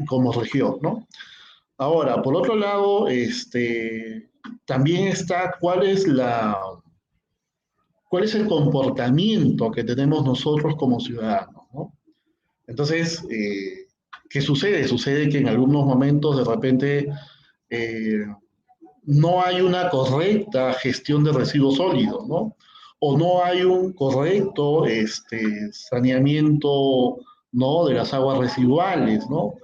como región, ¿no? Ahora, por otro lado, también está cuál es el comportamiento que tenemos nosotros como ciudadanos, ¿no? Entonces, ¿qué sucede? Sucede que en algunos momentos de repente eh, no hay una correcta gestión de residuos sólidos, ¿no? O no hay un correcto saneamiento, ¿no? De las aguas residuales, ¿no?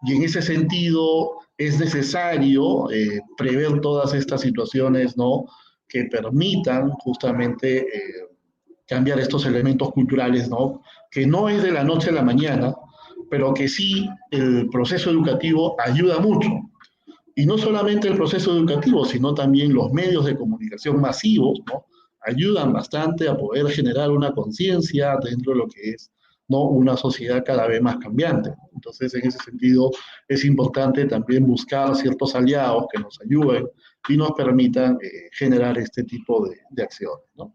Y en ese sentido es necesario prever todas estas situaciones, ¿no? Que permitan justamente cambiar estos elementos culturales, ¿no? Que no es de la noche a la mañana, pero que sí el proceso educativo ayuda mucho. Y no solamente el proceso educativo, sino también los medios de comunicación masivos, ¿no? Ayudan bastante a poder generar una conciencia dentro de lo que es, ¿no? Una sociedad cada vez más cambiante. Entonces, en ese sentido, es importante también buscar ciertos aliados que nos ayuden y nos permitan generar este tipo de acciones, ¿no?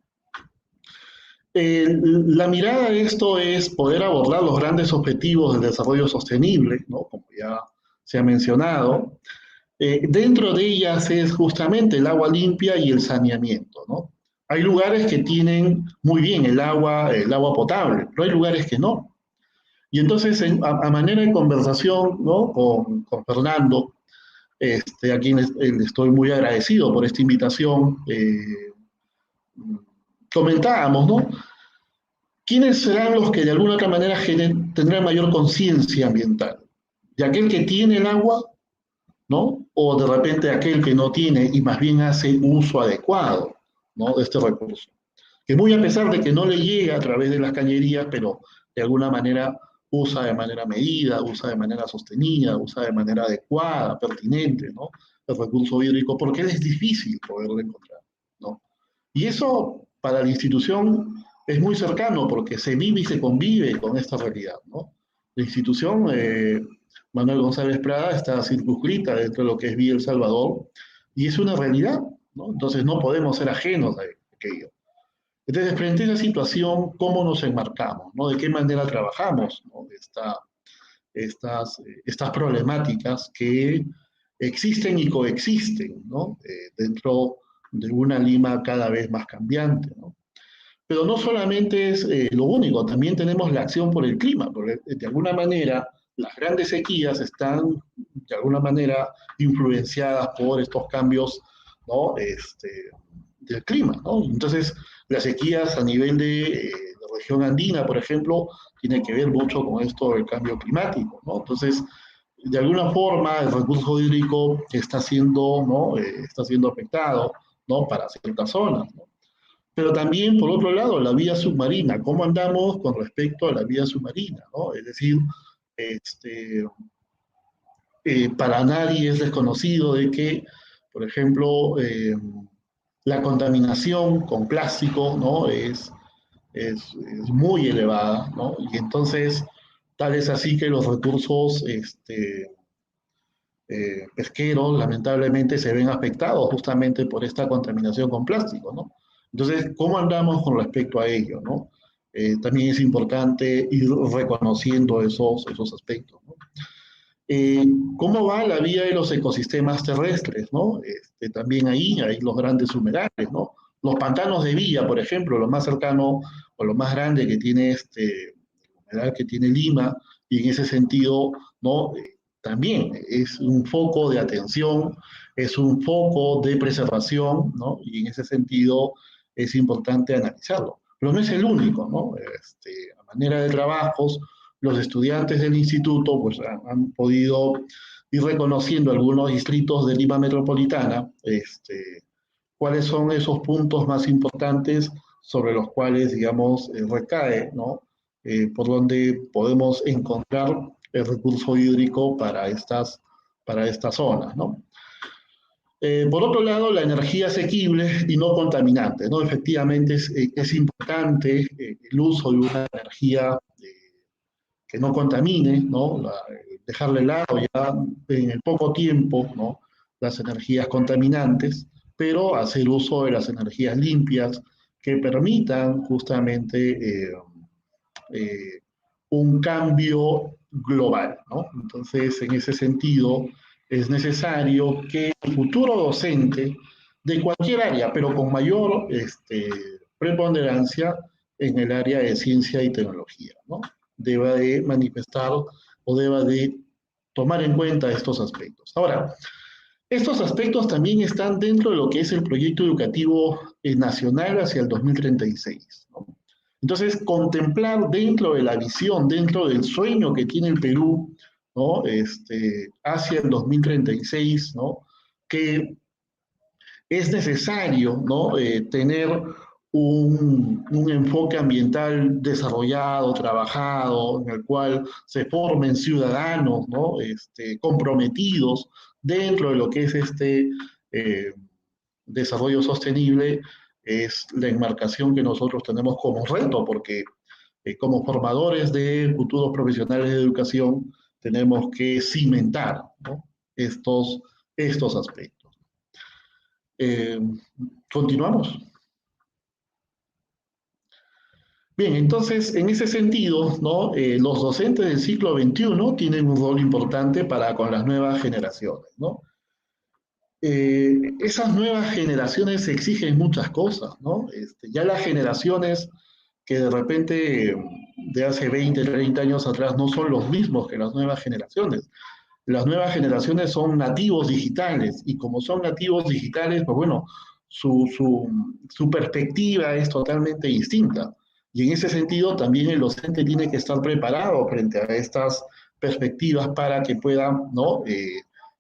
La mirada de esto es poder abordar los grandes objetivos del desarrollo sostenible, ¿no? Como ya se ha mencionado. Dentro de ellas es justamente el agua limpia y el saneamiento, ¿no? Hay lugares que tienen muy bien el agua potable, pero hay lugares que no. Y entonces, a manera de conversación, ¿no? Con Fernando, a quien le estoy muy agradecido por esta invitación, comentábamos, ¿no? ¿Quiénes serán los que de alguna otra manera tendrán mayor conciencia ambiental? ¿De aquel que tiene el agua, ¿no? O de repente aquel que no tiene y más bien hace uso adecuado, ¿no? De este recurso? Que muy a pesar de que no le llega a través de las cañerías, pero de alguna manera usa de manera medida, usa de manera sostenida, usa de manera adecuada, pertinente, ¿no? El recurso hídrico, porque es difícil poderlo encontrar, ¿no? Y eso para la institución es muy cercano porque se vive y se convive con esta realidad, ¿no? La institución, Manuel González Prada, está circunscrita dentro de lo que es Villa El Salvador y es una realidad, ¿no? Entonces no podemos ser ajenos a aquello. Entonces, frente a esa situación, ¿cómo nos enmarcamos, ¿no? ¿De qué manera trabajamos, ¿no? Estas problemáticas que existen y coexisten, ¿no? Dentro de una Lima cada vez más cambiante, ¿no? Pero no solamente es lo único, también tenemos la acción por el clima, porque de alguna manera las grandes sequías están de alguna manera influenciadas por estos cambios, ¿no? Del clima, ¿no? Entonces, las sequías a nivel de la región andina, por ejemplo, tiene que ver mucho con esto del cambio climático, ¿no? Entonces, de alguna forma, el recurso hídrico está siendo, ¿no? Está siendo afectado, ¿no? Para ciertas zonas, ¿no? Pero también, por otro lado, la vía submarina. ¿Cómo andamos con respecto a la vía submarina, ¿no? Es decir, para nadie es desconocido de que, por ejemplo, la contaminación con plástico, ¿no? Es muy elevada, ¿no? Y entonces, tal es así que los recursos pesqueros, lamentablemente, se ven afectados justamente por esta contaminación con plástico, ¿no? Entonces, ¿cómo andamos con respecto a ello, ¿no? También es importante ir reconociendo esos aspectos, ¿no? ¿Cómo va la vía de los ecosistemas terrestres, ¿no? También ahí hay los grandes humedales, ¿no? Los pantanos de Villa, por ejemplo, lo más cercano o lo más grande que tiene el humedal que tiene Lima, y en ese sentido, ¿no? También es un foco de atención, es un foco de preservación, ¿no? Y en ese sentido es importante analizarlo. Pero no es el único, ¿no? A manera de trabajos, los estudiantes del instituto pues, han podido y reconociendo algunos distritos de Lima Metropolitana, cuáles son esos puntos más importantes sobre los cuales, digamos, recae, ¿no? Por donde podemos encontrar el recurso hídrico para estas zonas, ¿no? Por otro lado, la energía asequible y no contaminante, ¿no? Efectivamente es importante el uso de una energía que no contamine, ¿no? Dejarle de lado ya en el poco tiempo, ¿no? Las energías contaminantes, pero hacer uso de las energías limpias que permitan justamente un cambio global, ¿no? Entonces, en ese sentido, es necesario que el futuro docente de cualquier área, pero con mayor preponderancia en el área de ciencia y tecnología, ¿no? Deba de manifestar o deba de tomar en cuenta estos aspectos. Ahora, estos aspectos también están dentro de lo que es el proyecto educativo nacional hacia el 2036, ¿no? Entonces, contemplar dentro de la visión, dentro del sueño que tiene el Perú, ¿no? Hacia el 2036, ¿no? Que es necesario, ¿no? Tener un enfoque ambiental desarrollado, trabajado, en el cual se formen ciudadanos, ¿no? Comprometidos dentro de lo que es desarrollo sostenible, es la enmarcación que nosotros tenemos como reto, porque como formadores de futuros profesionales de educación tenemos que cimentar, ¿no? estos aspectos. Continuamos. Bien, entonces, en ese sentido, ¿no? Los docentes del siglo XXI tienen un rol importante para con las nuevas generaciones, ¿no? Esas nuevas generaciones exigen muchas cosas, ¿no? Ya las generaciones que de repente de hace 20, 30 años atrás no son los mismos que las nuevas generaciones. Las nuevas generaciones son nativos digitales y como son nativos digitales, pues bueno, su perspectiva es totalmente distinta. Y en ese sentido también el docente tiene que estar preparado frente a estas perspectivas para que pueda, ¿no?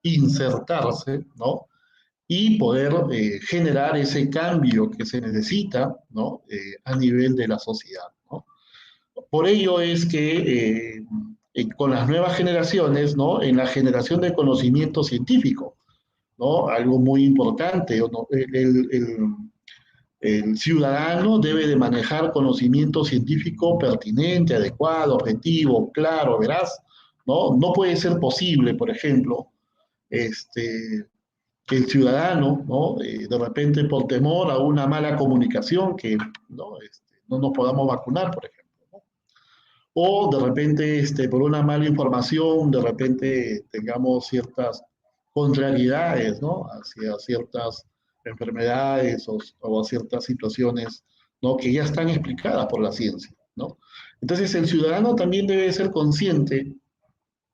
Insertarse, ¿no? Y poder generar ese cambio que se necesita, ¿no? A nivel de la sociedad, ¿no? Por ello es que con las nuevas generaciones, ¿no? En la generación de conocimiento científico, ¿no? Algo muy importante, ¿no? El ciudadano debe de manejar conocimiento científico pertinente, adecuado, objetivo, claro, veraz, ¿no? No puede ser posible, por ejemplo, que el ciudadano, ¿no? De repente por temor a una mala comunicación, que no, no nos podamos vacunar, por ejemplo, ¿no? O de repente por una mala información, de repente tengamos ciertas contrariedades, ¿no? Hacia ciertas enfermedades o a ciertas situaciones, ¿no? Que ya están explicadas por la ciencia, ¿no? Entonces el ciudadano también debe ser consciente,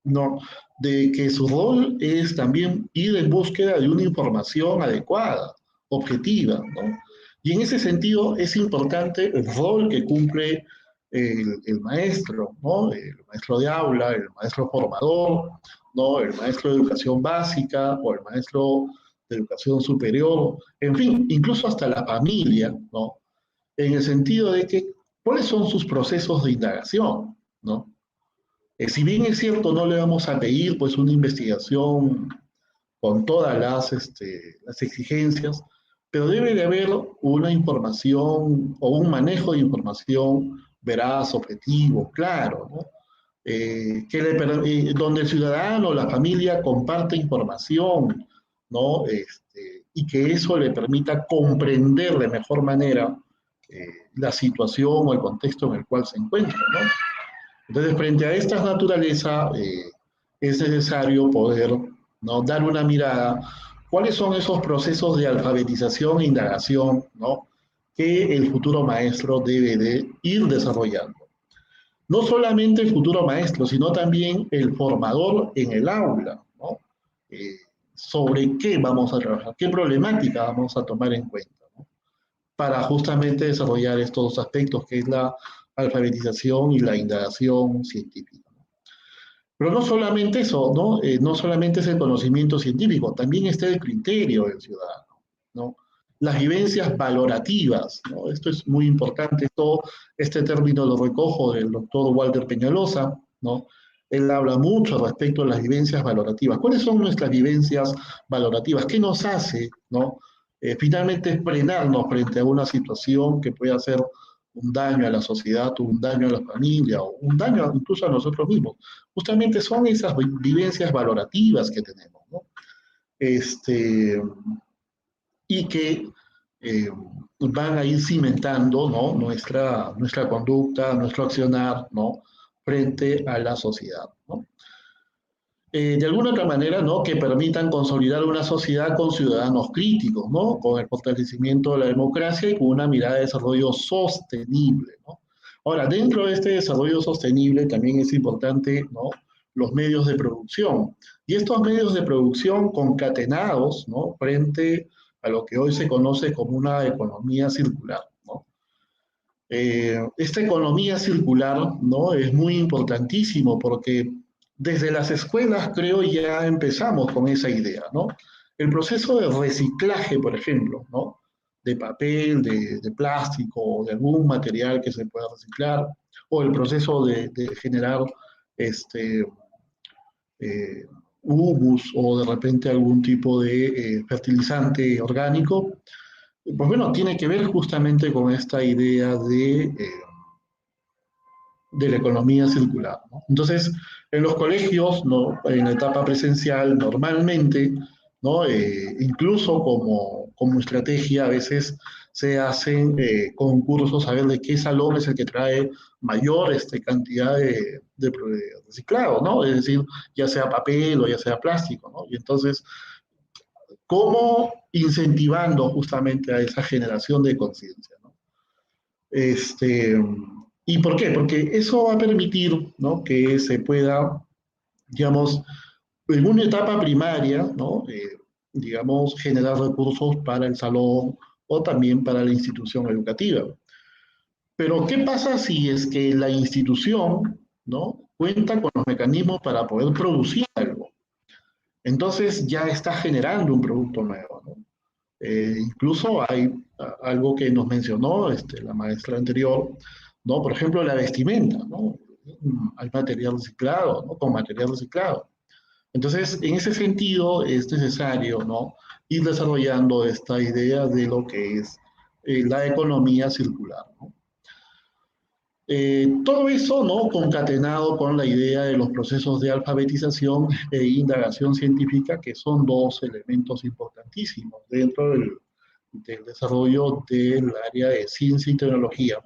¿no? De que su rol es también ir en búsqueda de una información adecuada, objetiva, ¿no? Y en ese sentido es importante el rol que cumple el maestro, ¿no? El maestro de aula, el maestro formador, ¿no? El maestro de educación básica o el maestro de educación superior, en fin, incluso hasta la familia, ¿no? En el sentido de que, ¿cuáles son sus procesos de indagación, ¿no? Si bien es cierto, no le vamos a pedir pues una investigación con todas las exigencias, pero debe de haber una información o un manejo de información veraz, objetivo, claro, ¿no? Donde el ciudadano o la familia comparte información, ¿no? Y que eso le permita comprender de mejor manera la situación o el contexto en el cual se encuentra, ¿no? Entonces, frente a esta naturaleza, es necesario poder, ¿no? Dar una mirada, cuáles son esos procesos de alfabetización e indagación, ¿no? Que el futuro maestro debe de ir desarrollando. No solamente el futuro maestro, sino también el formador en el aula, ¿no? Sobre qué vamos a trabajar, qué problemática vamos a tomar en cuenta, ¿no? Para justamente desarrollar estos aspectos, que es la alfabetización y la indagación científica. Pero no solamente eso, ¿no? No solamente es el conocimiento científico, también está el criterio del ciudadano, ¿no? Las vivencias valorativas, ¿no? Esto es muy importante, este término lo recojo del doctor Walter Peñalosa, ¿no? Él habla mucho respecto a las vivencias valorativas. ¿Cuáles son nuestras vivencias valorativas? ¿Qué nos hace, ¿no? Finalmente frenarnos frente a una situación que puede hacer un daño a la sociedad, o un daño a la familia, o un daño incluso a nosotros mismos. Justamente son esas vivencias valorativas que tenemos, ¿no? Y que eh, van a ir cimentando, ¿no? nuestra conducta, nuestro accionar, ¿no? Frente a la sociedad, ¿no? De alguna otra manera, ¿no? Que permitan consolidar una sociedad con ciudadanos críticos, ¿no? Con el fortalecimiento de la democracia y con una mirada de desarrollo sostenible, ¿no? Ahora, dentro de este desarrollo sostenible también es importante, ¿no? Los medios de producción. Y estos medios de producción concatenados, ¿no? Frente a lo que hoy se conoce como una economía circular, ¿no? Esta economía circular, ¿no? Es muy importantísimo porque desde las escuelas creo ya empezamos con esa idea, ¿no? El proceso de reciclaje, por ejemplo, ¿no? De papel, de plástico, de algún material que se pueda reciclar, o el proceso de generar este, eh, humus o de repente algún tipo de fertilizante orgánico, pues bueno, tiene que ver justamente con esta idea de la economía circular, ¿no? Entonces, en los colegios, ¿no? En la etapa presencial, normalmente, ¿no? Incluso como estrategia, a veces se hacen concursos a ver de qué salón es el que trae mayor cantidad de reciclado, ¿no? Es decir, ya sea papel o ya sea plástico, ¿no? Y entonces, ¿cómo incentivando justamente a esa generación de conciencia, ¿no? ¿Y por qué? Porque eso va a permitir, ¿no? Que se pueda, digamos, en una etapa primaria, ¿no? Digamos, generar recursos para el salón o también para la institución educativa. Pero, ¿qué pasa si es que la institución, ¿no? Cuenta con los mecanismos para poder producir algo? Entonces ya está generando un producto nuevo, ¿no? Incluso hay algo que nos mencionó la maestra anterior, ¿no? Por ejemplo, la vestimenta, ¿no? Hay material reciclado, ¿no? Con material reciclado. Entonces, en ese sentido, es necesario, ¿no? Ir desarrollando esta idea de lo que es la economía circular, ¿no? Todo eso, ¿no? Concatenado con la idea de los procesos de alfabetización e indagación científica, que son dos elementos importantísimos dentro del desarrollo del área de ciencia y tecnología,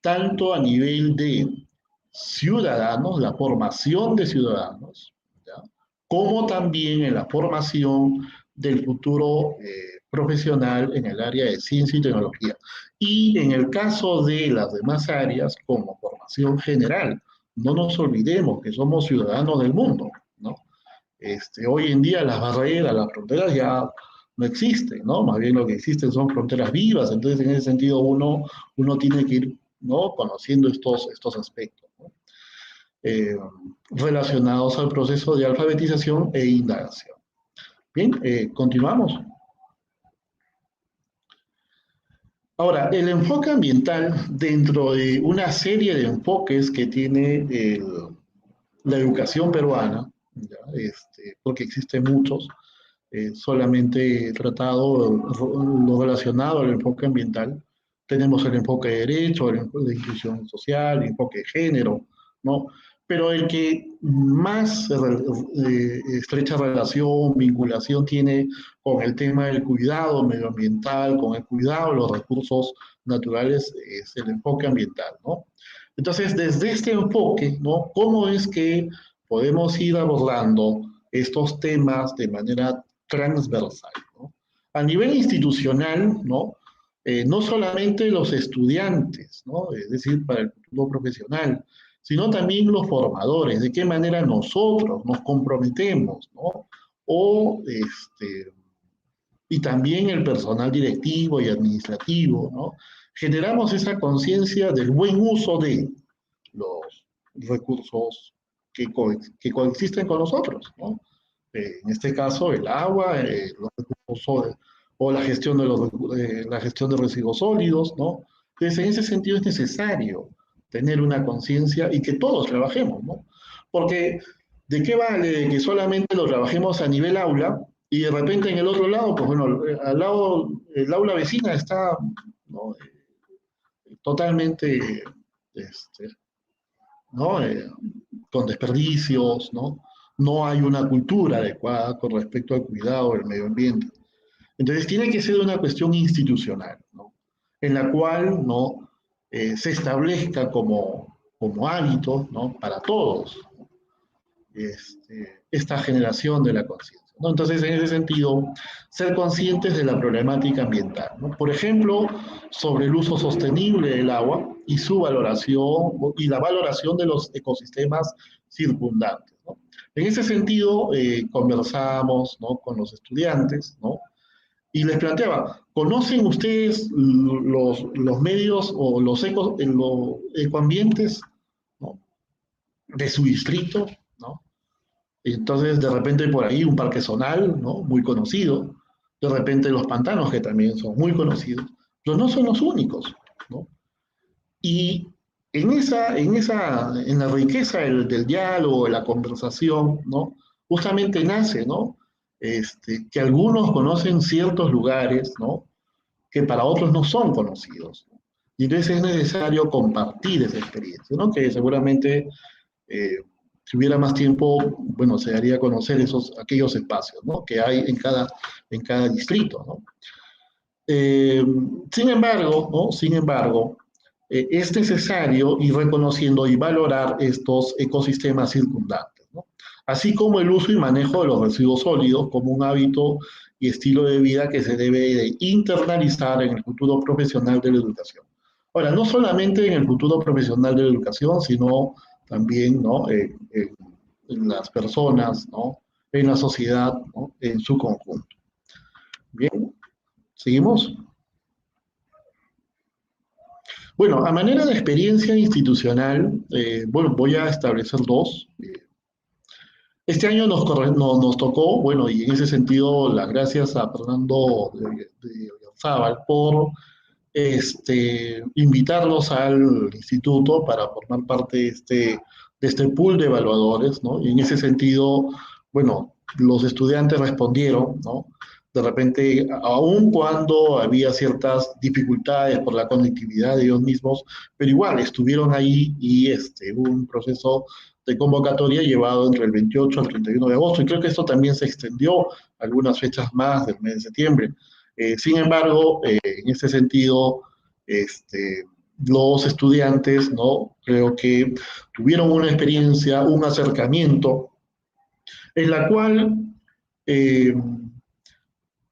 tanto a nivel de ciudadanos, la formación de ciudadanos, ¿ya? Como también en la formación del futuro profesional en el área de ciencia y tecnología. Y en el caso de las demás áreas, como formación general, no nos olvidemos que somos ciudadanos del mundo, ¿no? Hoy en día las barreras, las fronteras ya no existen, ¿no? Más bien lo que existen son fronteras vivas, entonces en ese sentido uno tiene que ir, ¿no? Conociendo estos aspectos, ¿no? Relacionados al proceso de alfabetización e indagación. Bien, continuamos. Ahora, el enfoque ambiental dentro de una serie de enfoques que tiene la educación peruana, ¿ya? Porque existen muchos, solamente he tratado lo relacionado al enfoque ambiental. Tenemos el enfoque de derecho, el enfoque de inclusión social, el enfoque de género, ¿no? Pero el que más estrecha relación, vinculación tiene con el tema del cuidado medioambiental, con el cuidado de los recursos naturales, es el enfoque ambiental, ¿no? Entonces, desde este enfoque, ¿no? ¿Cómo es que podemos ir abordando estos temas de manera transversal, ¿no? A nivel institucional, ¿no? No solamente los estudiantes, ¿no? Es decir, para el futuro profesional, sino también los formadores, de qué manera nosotros nos comprometemos, ¿no? Y también el personal directivo y administrativo, ¿no? Generamos esa conciencia del buen uso de los recursos que coexisten con nosotros, ¿no? En este caso, el agua, los recursos o la gestión la gestión de residuos sólidos, ¿no? Entonces, en ese sentido es necesario tener una conciencia y que todos trabajemos, ¿no? Porque, ¿de qué vale que solamente lo trabajemos a nivel aula y de repente en el otro lado, pues bueno, al lado, el aula vecina está, ¿no? Totalmente, ¿no? Con desperdicios, ¿no? No hay una cultura adecuada con respecto al cuidado del medio ambiente. Entonces tiene que ser una cuestión institucional, ¿no? En la cual, ¿no? Se establezca como hábito, ¿no? Para todos, esta generación de la conciencia, ¿no? Entonces, en ese sentido, ser conscientes de la problemática ambiental, ¿no? Por ejemplo, sobre el uso sostenible del agua y su valoración y la valoración de los ecosistemas circundantes, ¿no? En ese sentido, conversamos, ¿no? Con los estudiantes, ¿no? Y les planteaba, ¿conocen ustedes los medios o los ecoambientes, ¿no? De su distrito, ¿no? Entonces, de repente por ahí un parque zonal, ¿no? Muy conocido, de repente los pantanos que también son muy conocidos, pero no son los únicos, ¿no? Y en la riqueza del diálogo, de la conversación, ¿no? Justamente nace, ¿no? Que algunos conocen ciertos lugares, ¿no? Que para otros no son conocidos, ¿no? Y entonces es necesario compartir esa experiencia, ¿no? Que seguramente, si hubiera más tiempo, bueno, se daría a conocer aquellos espacios, ¿no? Que hay en cada distrito, ¿no? Sin embargo, ¿no? Sin embargo, es necesario ir reconociendo y valorar estos ecosistemas circundantes, ¿no? Así como el uso y manejo de los residuos sólidos como un hábito y estilo de vida que se debe de internalizar en el futuro profesional de la educación. Ahora, no solamente en el futuro profesional de la educación, sino también, ¿no? En las personas, ¿no? En la sociedad, ¿no? En su conjunto. Bien, ¿seguimos? Bueno, a manera de experiencia institucional, bueno, voy a establecer dos. Este año nos tocó, bueno, y en ese sentido, las gracias a Fernando de Oyarzábal por invitarnos al instituto para formar parte de este pool de evaluadores, ¿no? Y en ese sentido, bueno, los estudiantes respondieron, ¿no? De repente, aun cuando había ciertas dificultades por la conectividad de ellos mismos, pero igual estuvieron ahí y hubo un proceso de convocatoria llevado entre el 28 al 31 de agosto, y creo que esto también se extendió a algunas fechas más del mes de septiembre. Sin embargo, en este sentido, los estudiantes, ¿no? Creo que tuvieron una experiencia, un acercamiento, en la cual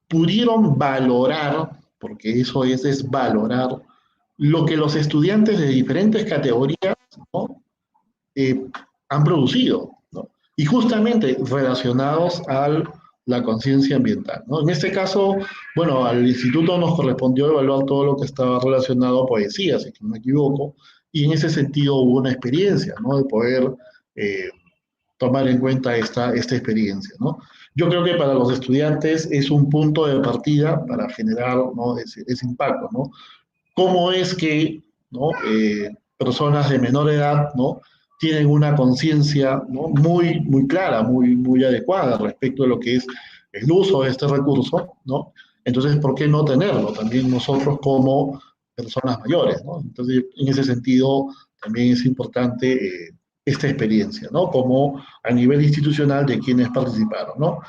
pudieron valorar, porque eso es valorar, lo que los estudiantes de diferentes categorías, ¿no? Han producido, ¿no? Y justamente relacionados a la conciencia ambiental, ¿no? En este caso, bueno, al instituto nos correspondió evaluar todo lo que estaba relacionado a poesía, si no me equivoco, y en ese sentido hubo una experiencia, ¿no? De poder tomar en cuenta esta experiencia, ¿no? Yo creo que para los estudiantes es un punto de partida para generar, ¿no? ese impacto, ¿no? ¿Cómo es que, ¿no? Personas de menor edad, ¿no? Tienen una conciencia, ¿no? Muy clara, muy adecuada respecto de lo que es el uso de este recurso, ¿no? Entonces, ¿por qué no tenerlo también nosotros como personas mayores, ¿no? Entonces, en ese sentido, también es importante esta experiencia, ¿no? Como a nivel institucional de quienes participaron, ¿no?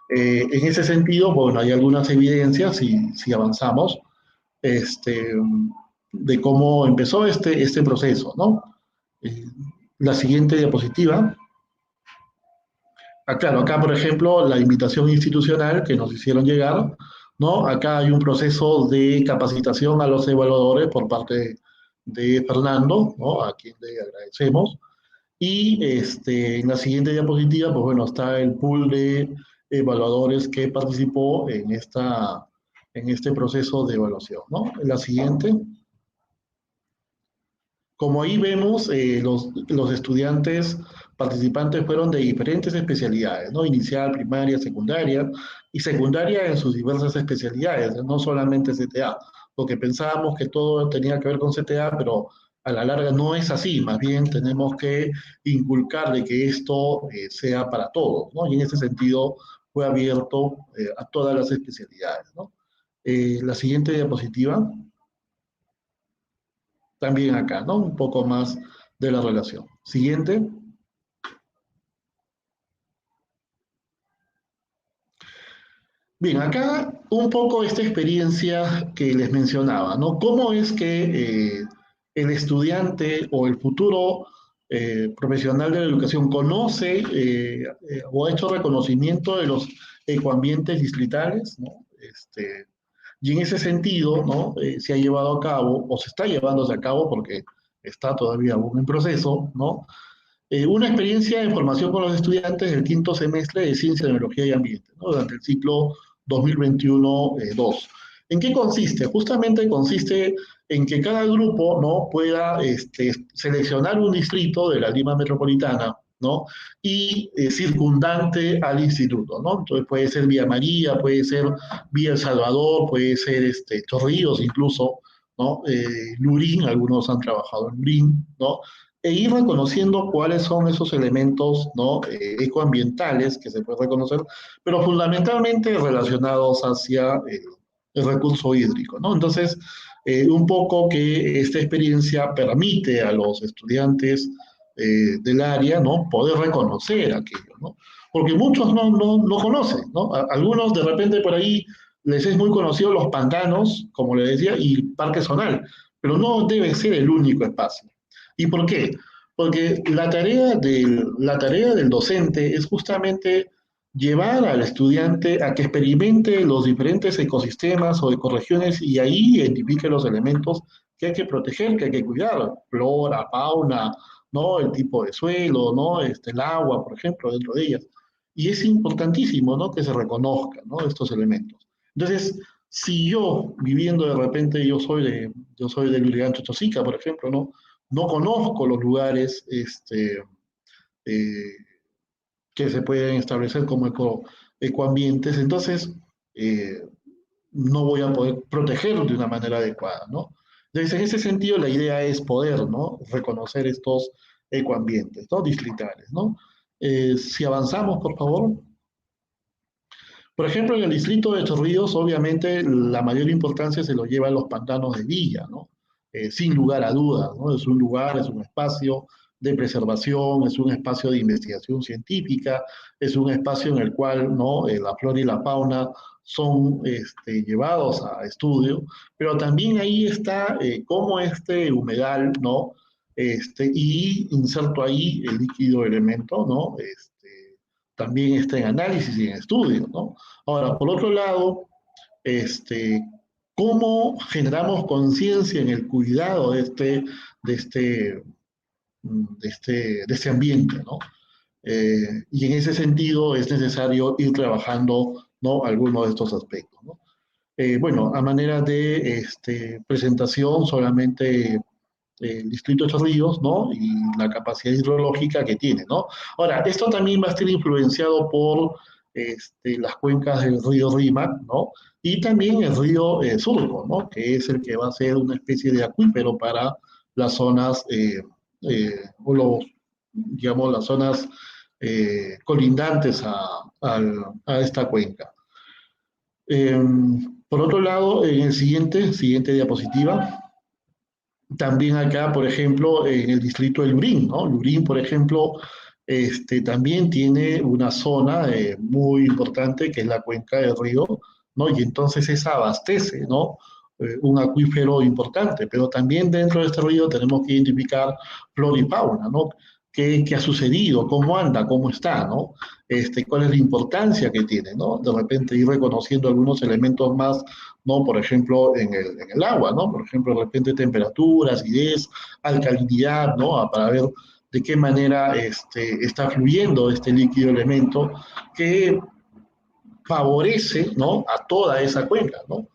En ese sentido, bueno, hay algunas evidencias, si avanzamos, de cómo empezó este proceso, ¿no? La siguiente diapositiva. Claro, acá, por ejemplo, la invitación institucional que nos hicieron llegar, ¿no? Acá hay un proceso de capacitación a los evaluadores por parte de Fernando, ¿no? A quien le agradecemos. Y en la siguiente diapositiva, pues bueno, está el pool de evaluadores que participó en este proceso de evaluación, ¿no? La siguiente. Como ahí vemos, los estudiantes participantes fueron de diferentes especialidades, ¿no? Inicial, primaria, secundaria, y secundaria en sus diversas especialidades, no solamente CTA, porque pensábamos que todo tenía que ver con CTA, pero a la larga no es así, más bien tenemos que inculcar de que esto sea para todos, ¿no? Y en ese sentido fue abierto a todas las especialidades, ¿no? La siguiente diapositiva, también acá, ¿no? Un poco más de la relación. Siguiente. Bien, acá un poco esta experiencia que les mencionaba, ¿no? ¿Cómo es que el estudiante o el futuro profesional de la educación conoce o ha hecho reconocimiento de los ecoambientes distritales, ¿no? Y en ese sentido, ¿no? Se ha llevado a cabo, o se está llevándose a cabo, porque está todavía aún en proceso, ¿no? Una experiencia de formación con los estudiantes del quinto semestre de Ciencia, Tecnología y Ambiente, ¿no? Durante el ciclo 2021-2. ¿En qué consiste? Justamente consiste en que cada grupo, ¿no? Pueda seleccionar un distrito de la Lima Metropolitana, ¿no? Y circundante al instituto, ¿no? Entonces puede ser Villa María, puede ser Villa El Salvador, puede ser Chorrillos incluso, ¿no? Lurín, algunos han trabajado en Lurín, ¿no? E ir reconociendo cuáles son esos elementos, ¿no? Ecoambientales que se pueden reconocer, pero fundamentalmente relacionados hacia el recurso hídrico, ¿no? Entonces, un poco que esta experiencia permite a los estudiantes del área, ¿no? Poder reconocer aquello, ¿no? Porque muchos no conocen, ¿no? Algunos de repente por ahí les es muy conocido los pantanos, como les decía, y el Parque Zonal, pero no debe ser el único espacio. ¿Y por qué? Porque la tarea del docente es justamente llevar al estudiante a que experimente los diferentes ecosistemas o ecorregiones y ahí identifique los elementos que hay que proteger, que hay que cuidar, flora, fauna, ¿no? El tipo de suelo, ¿no? El agua, por ejemplo, dentro de ellas. Y es importantísimo, ¿no? Que se reconozcan, ¿no? Estos elementos. Entonces, si yo, viviendo de repente, yo soy de Lurigancho, Chosica, por ejemplo, ¿no? No conozco los lugares que se pueden establecer como ecoambientes, entonces no voy a poder proteger de una manera adecuada, ¿no? Entonces, en ese sentido, la idea es poder, ¿no? Reconocer estos ecoambientes, ¿no? Distritales, ¿no? Si avanzamos, por favor. Por ejemplo, en el distrito de Chorrillos, obviamente, la mayor importancia se lo llevan los pantanos de Villa, ¿no? Sin lugar a dudas, ¿no? Es un lugar, es un espacio de preservación, es un espacio de investigación científica, es un espacio en el cual, ¿no? La flora y la fauna son llevados a estudio, pero también ahí está cómo este humedal, ¿no? Y inserto ahí el líquido elemento, ¿no? También está en análisis y en estudio, ¿no? Ahora, por otro lado, ¿cómo generamos conciencia en el cuidado de este ambiente, ¿no? Y en ese sentido es necesario ir trabajando, ¿no? Algunos de estos aspectos, ¿no? Bueno, a manera de presentación, solamente el distrito de Chorrillos, ¿no? Y la capacidad hidrológica que tiene, ¿no? Ahora, esto también va a estar influenciado por las cuencas del río Rímac, ¿no? Y también el río Surco, ¿no? Que es el que va a ser una especie de acuífero para las zonas, digamos, las zonas colindantes a esta cuenca. Por otro lado, en el siguiente diapositiva, también acá, por ejemplo, en el distrito de Lurín, ¿no? Lurín, por ejemplo, también tiene una zona muy importante que es la cuenca del río, ¿no? Y entonces esa abastece, ¿no? Un acuífero importante, pero también dentro de este río tenemos que identificar flora y fauna, ¿no? ¿Qué ha sucedido? ¿Cómo anda? ¿Cómo está? ¿No? ¿Cuál es la importancia que tiene? ¿No? De repente ir reconociendo algunos elementos más, ¿no? Por ejemplo, en el agua, ¿no? Por ejemplo, de repente temperatura, acidez, alcalinidad, ¿no? Para ver de qué manera está fluyendo este líquido elemento que favorece, ¿no? A toda esa cuenca, ¿no?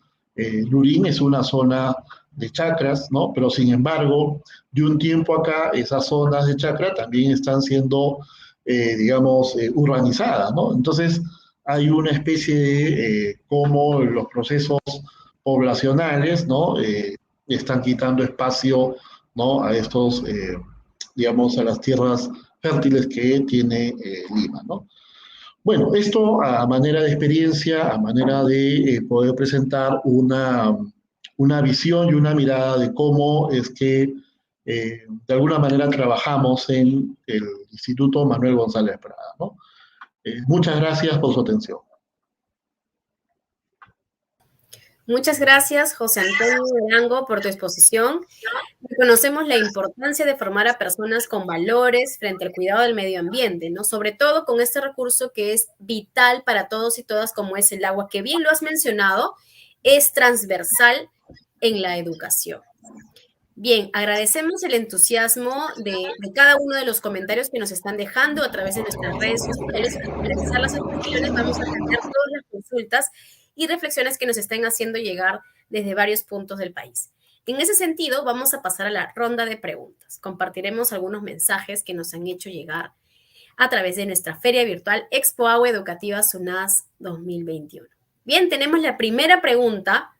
Lurín es una zona de chacras, ¿no? Pero sin embargo, de un tiempo acá, esas zonas de chacra también están siendo, digamos, urbanizadas, ¿no? Entonces, hay una especie de cómo los procesos poblacionales, ¿no? Están quitando espacio, ¿no? A estos, digamos, a las tierras fértiles que tiene Lima, ¿no? Bueno, esto a manera de experiencia, a manera de poder presentar una visión y una mirada de cómo es que de alguna manera trabajamos en el Instituto Manuel González Prada, ¿no? Muchas gracias por su atención. Muchas gracias, José Antonio Arango, por tu exposición. Reconocemos la importancia de formar a personas con valores frente al cuidado del medio ambiente, ¿no? Sobre todo con este recurso que es vital para todos y todas, como es el agua, que bien lo has mencionado, es transversal en la educación. Bien, agradecemos el entusiasmo de cada uno de los comentarios que nos están dejando a través de nuestras redes sociales. Al finalizar las exposiciones vamos a atender todas las consultas y reflexiones que nos estén haciendo llegar desde varios puntos del país. En ese sentido, vamos a pasar a la ronda de preguntas. Compartiremos algunos mensajes que nos han hecho llegar a través de nuestra feria virtual Expo Agua Educativa SUNAS 2021. Bien, tenemos la primera pregunta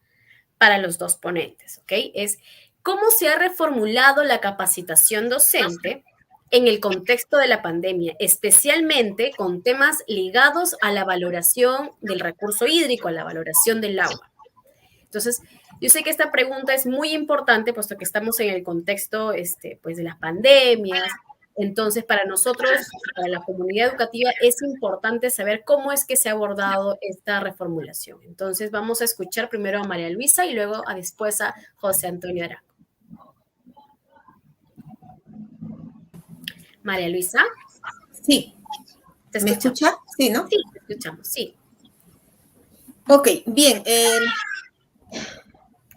para los dos ponentes, ¿ok? Es, ¿cómo se ha reformulado la capacitación docente en el contexto de la pandemia, especialmente con temas ligados a la valoración del recurso hídrico, a la valoración del agua? Entonces, yo sé que esta pregunta es muy importante, puesto que estamos en el contexto pues, de las pandemias. Entonces, para nosotros, para la comunidad educativa, es importante saber cómo es que se ha abordado esta reformulación. Entonces, vamos a escuchar primero a María Luisa y luego después a José Antonio Arango. María Luisa. Sí. ¿Me escucha? Sí, ¿no? Sí, te escuchamos, sí. Ok, bien.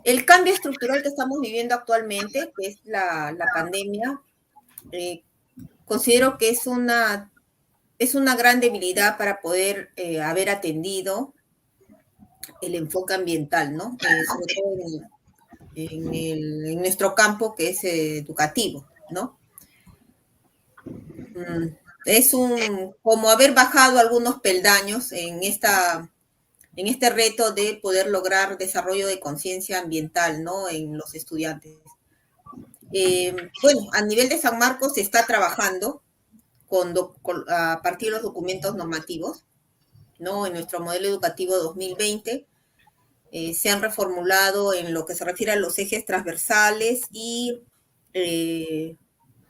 El cambio estructural que estamos viviendo actualmente, que es la pandemia, considero que es una gran debilidad para poder haber atendido el enfoque ambiental, ¿no? Sobre todo en nuestro campo, que es educativo, ¿no? Es como haber bajado algunos peldaños en este reto de poder lograr desarrollo de conciencia ambiental, ¿no? En los estudiantes. Bueno, a nivel de San Marcos se está trabajando a partir de los documentos normativos, ¿no? En nuestro modelo educativo 2020 se han reformulado en lo que se refiere a los ejes transversales y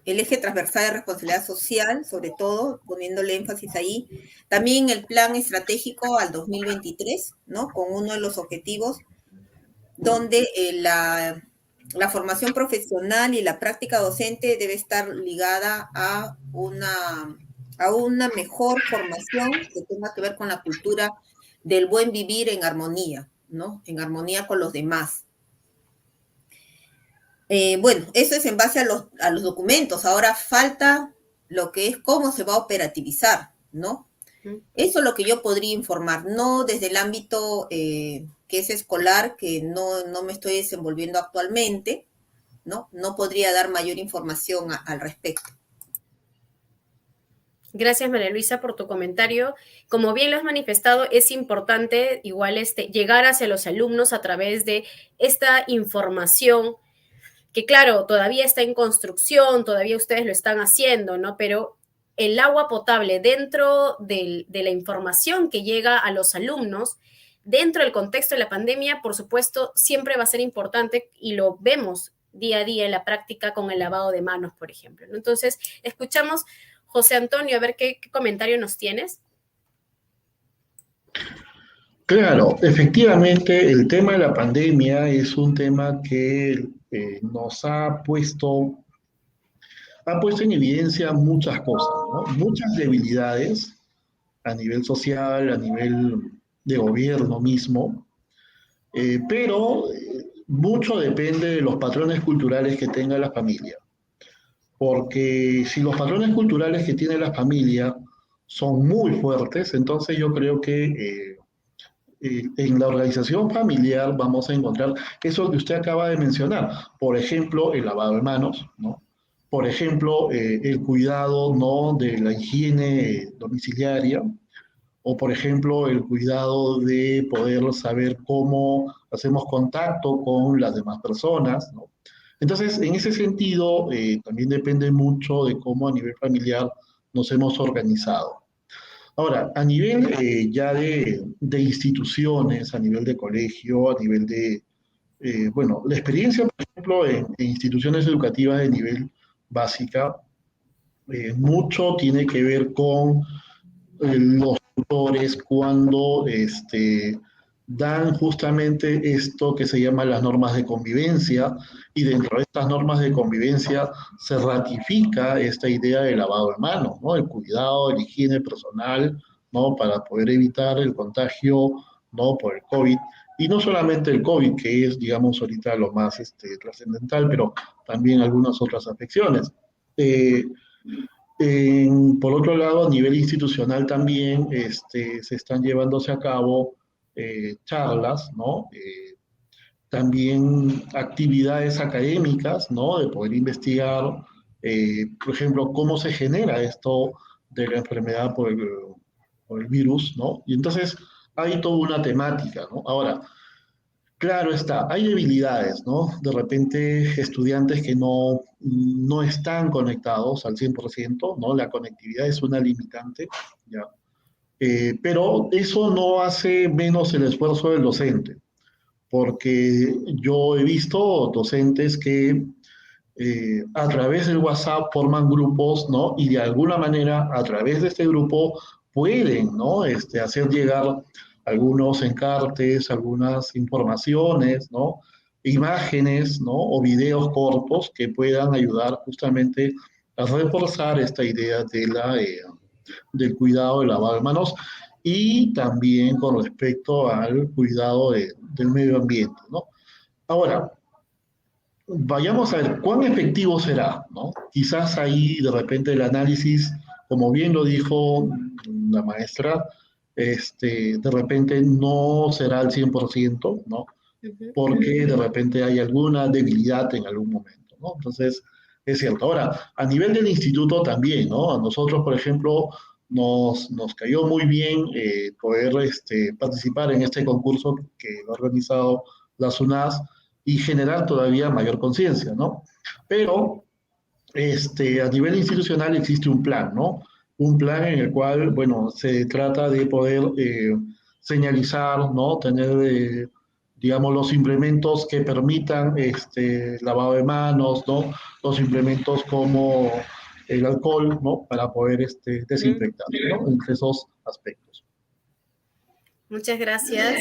el eje transversal de responsabilidad social, sobre todo, poniéndole énfasis ahí. También el plan estratégico al 2023, ¿no? Con uno de los objetivos donde la formación profesional y la práctica docente debe estar ligada a una mejor formación que tenga que ver con la cultura del buen vivir en armonía, ¿no? En armonía con los demás. Bueno, eso es en base a los documentos. Ahora falta lo que es cómo se va a operativizar, ¿no? Eso es lo que yo podría informar, no desde el ámbito que es escolar, que no me estoy desenvolviendo actualmente, ¿no? No podría dar mayor información al respecto. Gracias, María Luisa, por tu comentario. Como bien lo has manifestado, es importante igual llegar hacia los alumnos a través de esta información que, claro, todavía está en construcción, todavía ustedes lo están haciendo, ¿no? Pero el agua potable dentro de la información que llega a los alumnos, dentro del contexto de la pandemia, por supuesto, siempre va a ser importante y lo vemos día a día en la práctica con el lavado de manos, por ejemplo, ¿no? Entonces, escuchamos, José Antonio, a ver qué comentario nos tienes. Claro, efectivamente, el tema de la pandemia es un tema que nos ha puesto en evidencia muchas cosas, ¿no? Muchas debilidades a nivel social, a nivel de gobierno mismo, pero mucho depende de los patrones culturales que tenga la familia. Porque si los patrones culturales que tiene la familia son muy fuertes, entonces yo creo que en la organización familiar vamos a encontrar eso que usted acaba de mencionar. Por ejemplo, el lavado de manos, ¿no? Por ejemplo, el cuidado, ¿no?, de la higiene domiciliaria, o por ejemplo, el cuidado de poder saber cómo hacemos contacto con las demás personas, ¿no? Entonces, en ese sentido, también depende mucho de cómo a nivel familiar nos hemos organizado. Ahora, a nivel ya de instituciones, a nivel de colegio, a nivel de, bueno, la experiencia, por ejemplo, en instituciones educativas de nivel básica, mucho tiene que ver con los tutores cuando dan justamente esto que se llama las normas de convivencia, y dentro de estas normas de convivencia se ratifica esta idea de lavado de manos, ¿no? El cuidado, la higiene personal, ¿no?, para poder evitar el contagio, ¿no?, por el COVID. Y no solamente el COVID, que es, digamos, ahorita lo más trascendental, pero también algunas otras afecciones. Eh, por otro lado, a nivel institucional también se están llevándose a cabo charlas, ¿no? También actividades académicas, ¿no?, de poder investigar, por ejemplo, cómo se genera esto de la enfermedad por el virus, ¿no? Y entonces hay toda una temática, ¿no? Ahora, claro está, hay debilidades, ¿no? De repente estudiantes que no están conectados al 100%, ¿no? La conectividad es una limitante, ¿ya? Pero eso no hace menos el esfuerzo del docente, porque yo he visto docentes que a través del WhatsApp forman grupos, ¿no? Y de alguna manera, a través de este grupo, pueden, ¿no?, hacer llegar algunos encartes, algunas informaciones, ¿no?, imágenes, ¿no?, o videos cortos que puedan ayudar justamente a reforzar esta idea del cuidado del lavado de manos, y también con respecto al cuidado del medio ambiente, ¿no? Ahora, vayamos a ver cuán efectivo será, ¿no? Quizás ahí de repente el análisis, como bien lo dijo la maestra, de repente no será al 100%, ¿no? Porque de repente hay alguna debilidad en algún momento, ¿no? Entonces, es cierto. Ahora, a nivel del instituto también, ¿no? A nosotros, por ejemplo, nos cayó muy bien poder participar en este concurso que ha organizado la SUNAS y generar todavía mayor conciencia, ¿no? Pero a nivel institucional existe un plan, ¿no? Un plan en el cual, bueno, se trata de poder señalizar, ¿no? Tener, digamos, los implementos que permitan lavado de manos, ¿no? Los implementos como el alcohol, ¿no? Para poder desinfectar, ¿no? Entre esos aspectos. Muchas gracias,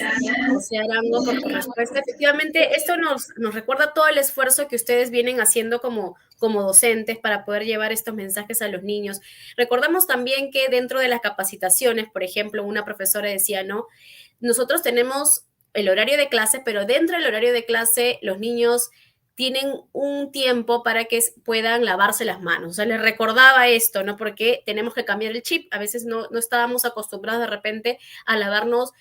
José Arango, por tu respuesta. Efectivamente, esto nos recuerda todo el esfuerzo que ustedes vienen haciendo como docentes para poder llevar estos mensajes a los niños. Recordamos también que dentro de las capacitaciones, por ejemplo, una profesora decía, ¿no? Nosotros tenemos el horario de clase, pero dentro del horario de clase los niños tienen un tiempo para que puedan lavarse las manos. O sea, les recordaba esto, ¿no? Porque tenemos que cambiar el chip. A veces no estábamos acostumbrados de repente a lavarnos,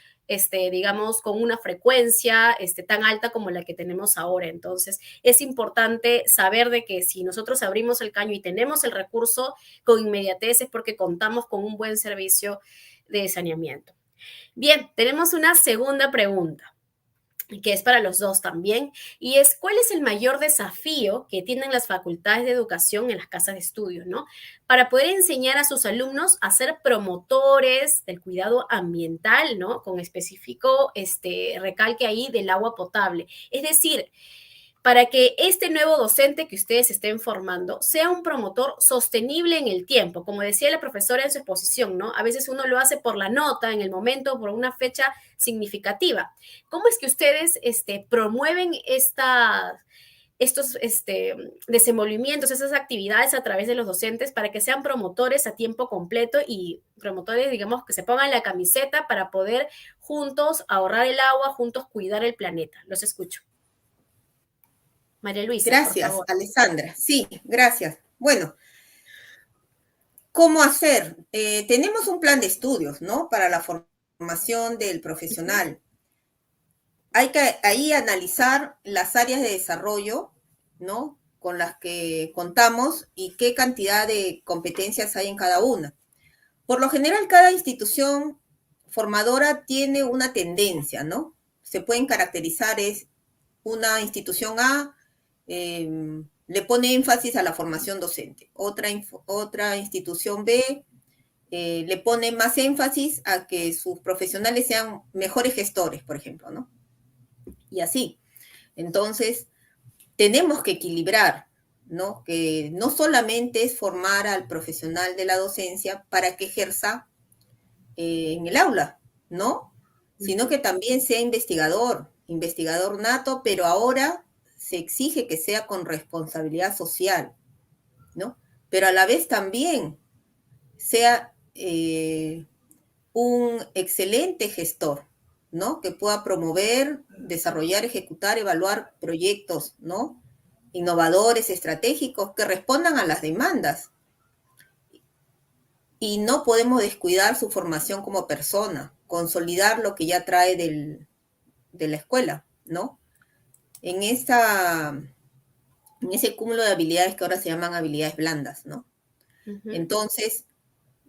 digamos, con una frecuencia tan alta como la que tenemos ahora. Entonces, es importante saber de que si nosotros abrimos el caño y tenemos el recurso con inmediatez es porque contamos con un buen servicio de saneamiento. Bien, tenemos una segunda pregunta, que es para los dos también, y es ¿cuál es el mayor desafío que tienen las facultades de educación en las casas de estudio, ¿no? Para poder enseñar a sus alumnos a ser promotores del cuidado ambiental, ¿no? Con específico recalque ahí del agua potable. Es decir, para que este nuevo docente que ustedes estén formando sea un promotor sostenible en el tiempo. Como decía la profesora en su exposición, ¿no? A veces uno lo hace por la nota, en el momento, por una fecha significativa. ¿Cómo es que ustedes promueven estos desenvolvimientos, esas actividades a través de los docentes para que sean promotores a tiempo completo y promotores, digamos, que se pongan la camiseta para poder juntos ahorrar el agua, juntos cuidar el planeta? Los escucho. María Luisa, Gracias, por favor. Alessandra. Sí, gracias. Bueno, ¿cómo hacer? Tenemos un plan de estudios, ¿no? Para la formación del profesional. hay que ahí analizar las áreas de desarrollo, ¿no? Con las que contamos y qué cantidad de competencias hay en cada una. Por lo general, cada institución formadora tiene una tendencia, ¿no? Se pueden caracterizar, es una institución A, le pone énfasis a la formación docente, otra institución B le pone más énfasis a que sus profesionales sean mejores gestores, por ejemplo, ¿no? Y así. Entonces, tenemos que equilibrar, ¿no? Que no solamente es formar al profesional de la docencia para que ejerza en el aula, ¿no? Sino que también sea investigador, investigador nato, pero ahora se exige que sea con responsabilidad social, ¿no? Pero a la vez también sea un excelente gestor, ¿no? Que pueda promover, desarrollar, ejecutar, evaluar proyectos, ¿no? Innovadores, estratégicos, que respondan a las demandas. Y no podemos descuidar su formación como persona, consolidar lo que ya trae de la escuela, ¿no? En ese cúmulo de habilidades que ahora se llaman habilidades blandas, ¿no? Entonces,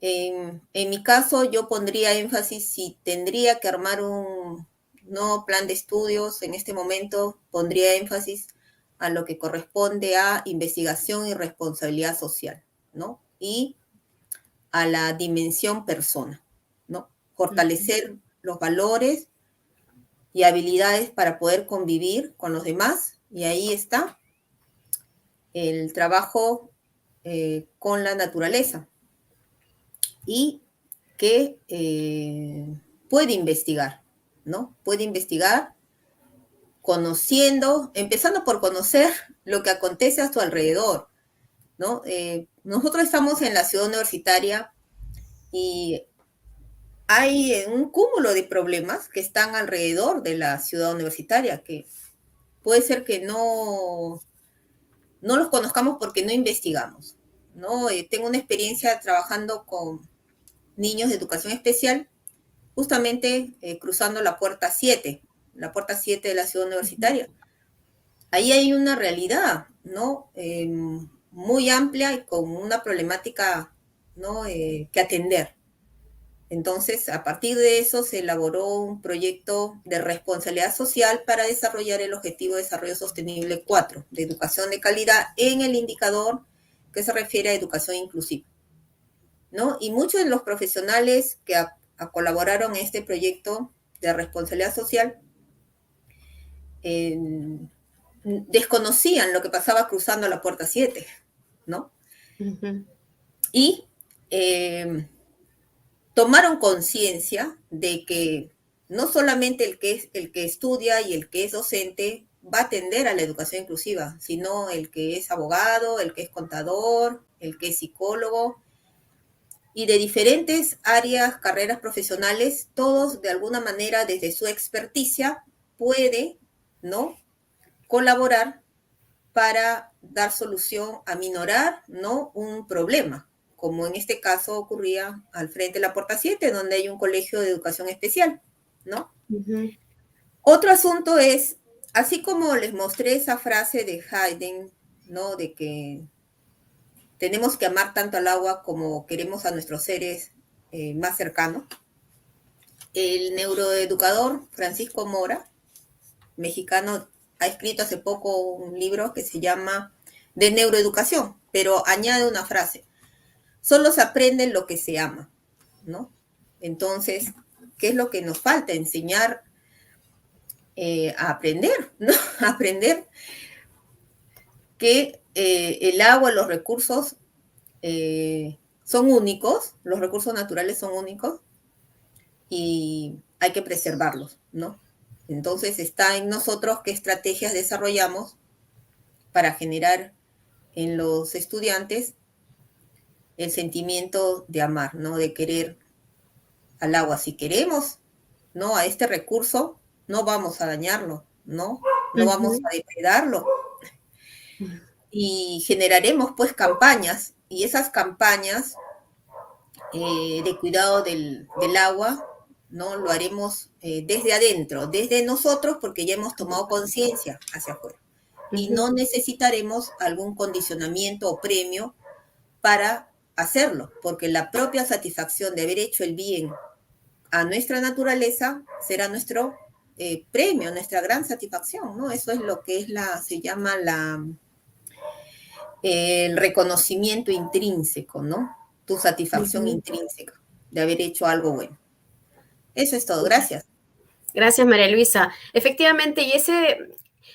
en mi caso, yo pondría énfasis, si tendría que armar un nuevo plan de estudios, en este momento pondría énfasis a lo que corresponde a investigación y responsabilidad social, ¿no? Y a la dimensión persona, ¿no? Fortalecer los valores y habilidades para poder convivir con los demás, y ahí está el trabajo con la naturaleza. Y que puede investigar, ¿no? Puede investigar conociendo, empezando por conocer lo que acontece a su alrededor, ¿no? Nosotros estamos en la ciudad universitaria y hay un cúmulo de problemas que están alrededor de la ciudad universitaria, que puede ser que no los conozcamos porque no investigamos, ¿no? Tengo una experiencia trabajando con niños de educación especial, justamente cruzando la puerta 7 de la ciudad universitaria. Ahí hay una realidad, ¿no? Muy amplia y con una problemática, ¿no? Que atender. Entonces, a partir de eso se elaboró un proyecto de responsabilidad social para desarrollar el Objetivo de Desarrollo Sostenible 4, de educación de calidad en el indicador que se refiere a educación inclusiva, ¿no? Y muchos de los profesionales que colaboraron en este proyecto de responsabilidad social desconocían lo que pasaba cruzando la puerta 7, ¿no? Y tomaron conciencia de que no solamente el que estudia y el que es docente va a atender a la educación inclusiva, sino el que es abogado, el que es contador, el que es psicólogo, y de diferentes áreas, carreras profesionales, todos de alguna manera desde su experticia puede, ¿no?, colaborar para dar solución, a minorar, ¿no?, un problema, como en este caso ocurría al frente de la Puerta 7, donde hay un colegio de educación especial, ¿no? Otro asunto es, así como les mostré esa frase de Haydn, ¿no?, de que tenemos que amar tanto al agua como queremos a nuestros seres más cercanos. El neuroeducador Francisco Mora, mexicano, ha escrito hace poco un libro que se llama De neuroeducación, pero añade una frase: solo se aprende lo que se ama, ¿no? Entonces, ¿qué es lo que nos falta? Enseñar a aprender, ¿no? A aprender que el agua, los recursos son únicos, los recursos naturales son únicos y hay que preservarlos, ¿no? Entonces está en nosotros qué estrategias desarrollamos para generar en los estudiantes el sentimiento de amar, ¿no? De querer al agua. Si queremos, ¿no?, a este recurso, no vamos a dañarlo, ¿no? No vamos a depredarlo. Y generaremos pues campañas, y esas campañas de cuidado del agua ¿no? Lo haremos desde adentro, desde nosotros, porque ya hemos tomado conciencia hacia afuera. Y no necesitaremos algún condicionamiento o premio para hacerlo, porque la propia satisfacción de haber hecho el bien a nuestra naturaleza será nuestro premio, nuestra gran satisfacción, ¿no? Eso es lo que es se llama el reconocimiento intrínseco, ¿no? Tu satisfacción intrínseca de haber hecho algo bueno. Eso es todo, gracias. Gracias, María Luisa. Efectivamente, y ese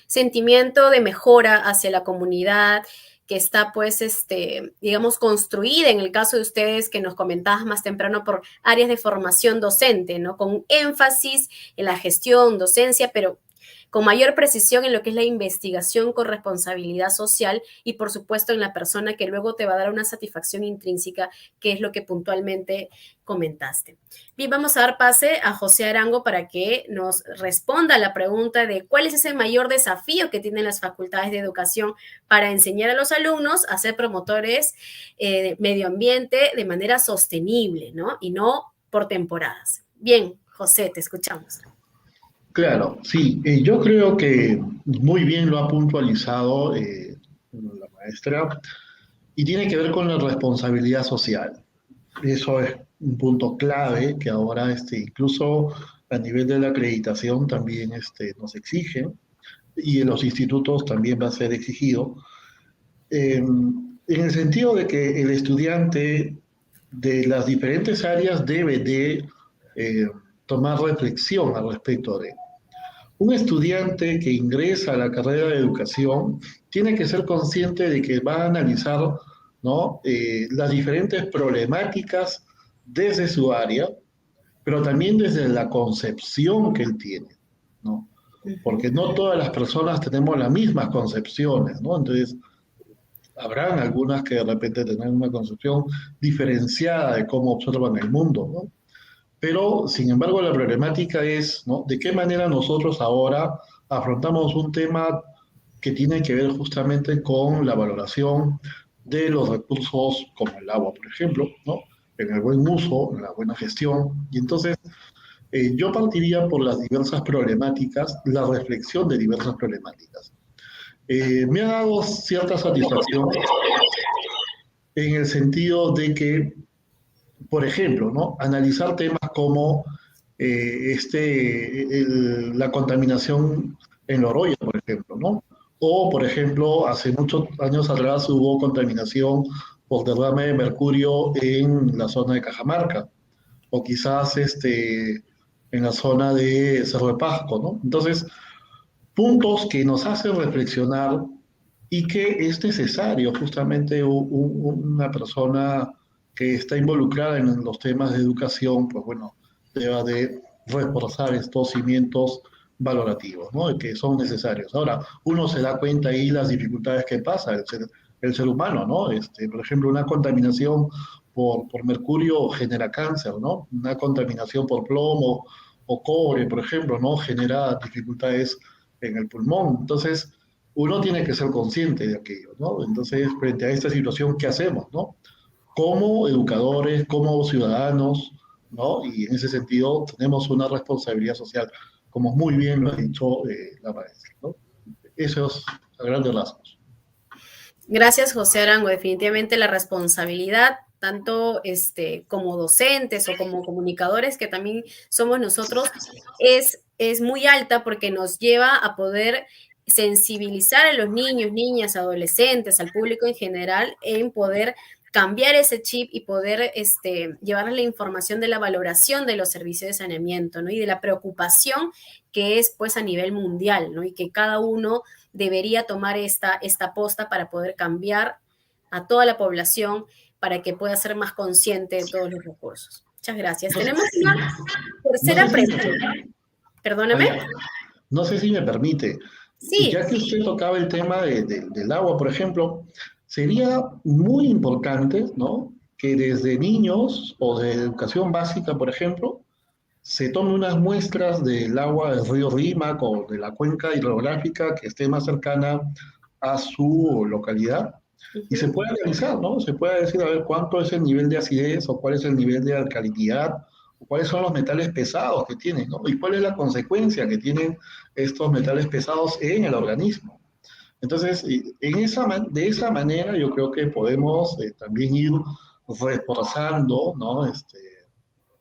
sentimiento de mejora hacia la comunidad que está, pues, digamos, construida en el caso de ustedes que nos comentabas más temprano por áreas de formación docente, ¿no? Con énfasis en la gestión, docencia, pero con mayor precisión en lo que es la investigación con responsabilidad social y, por supuesto, en la persona que luego te va a dar una satisfacción intrínseca, que es lo que puntualmente comentaste. Bien, vamos a dar pase a José Arango para que nos responda a la pregunta de cuál es ese mayor desafío que tienen las facultades de educación para enseñar a los alumnos a ser promotores de medio ambiente de manera sostenible, ¿no? Y no por temporadas. Bien, José, te escuchamos. Claro, sí, yo creo que muy bien lo ha puntualizado la maestra y tiene que ver con la responsabilidad social. Eso es un punto clave que ahora incluso a nivel de la acreditación también nos exigen y en los institutos también va a ser exigido, en el sentido de que el estudiante de las diferentes áreas debe de tomar reflexión al respecto de. Un estudiante que ingresa a la carrera de educación tiene que ser consciente de que va a analizar, ¿no? Las diferentes problemáticas desde su área, pero también desde la concepción que él tiene, ¿no? Porque no todas las personas tenemos las mismas concepciones, ¿no? Entonces, habrán algunas que de repente tengan una concepción diferenciada de cómo observan el mundo, ¿no? Pero, sin embargo, la problemática es, ¿no? De qué manera nosotros ahora afrontamos un tema que tiene que ver justamente con la valoración de los recursos como el agua, por ejemplo, ¿no? En el buen uso, en la buena gestión. Y entonces, yo partiría por las diversas problemáticas, la reflexión de diversas problemáticas. Me ha dado cierta satisfacción en el sentido de que, por ejemplo, ¿no? Analizar temas como la contaminación en Loroya, por ejemplo, ¿no? O, por ejemplo, hace muchos años atrás hubo contaminación por derrame de mercurio en la zona de Cajamarca, o quizás en la zona de Cerro de Pasco, ¿no? Entonces, puntos que nos hacen reflexionar y que es necesario justamente una persona que está involucrada en los temas de educación, pues bueno, deba de reforzar estos cimientos valorativos, ¿no? Que son necesarios. Ahora, uno se da cuenta ahí las dificultades que pasa el ser humano, ¿no? Por ejemplo, una contaminación por mercurio genera cáncer, ¿no? Una contaminación por plomo o cobre, por ejemplo, ¿no? Genera dificultades en el pulmón. Entonces, uno tiene que ser consciente de aquello, ¿no? Entonces, frente a esta situación, ¿qué hacemos, no? Como educadores, como ciudadanos, ¿no? Y en ese sentido tenemos una responsabilidad social, como muy bien lo ha dicho la maestra, ¿no? Eso es a grandes rasgos. Gracias, José Arango. Definitivamente la responsabilidad, tanto como docentes o como comunicadores, que también somos nosotros, es muy alta porque nos lleva a poder sensibilizar a los niños, niñas, adolescentes, al público en general, en poder cambiar ese chip y poder llevarles la información de la valoración de los servicios de saneamiento, ¿no? Y de la preocupación que es, pues, a nivel mundial, ¿no? Y que cada uno debería tomar esta posta para poder cambiar a toda la población para que pueda ser más consciente de todos los recursos. Muchas gracias. Tenemos una tercera pregunta. Perdóname. No sé si me permite. Sí. Ya que usted tocaba el tema del agua, por ejemplo, sería muy importante, ¿no? Que desde niños o de educación básica, por ejemplo, se tomen unas muestras del agua del río Rímac o de la cuenca hidrográfica que esté más cercana a su localidad y se pueda analizar, ¿no? Se puede decir, a ver, cuánto es el nivel de acidez o cuál es el nivel de alcalinidad cuáles son los metales pesados que tienen, ¿no? Y cuál es la consecuencia que tienen estos metales pesados en el organismo. Entonces, de esa manera yo creo que podemos también ir reforzando, ¿no?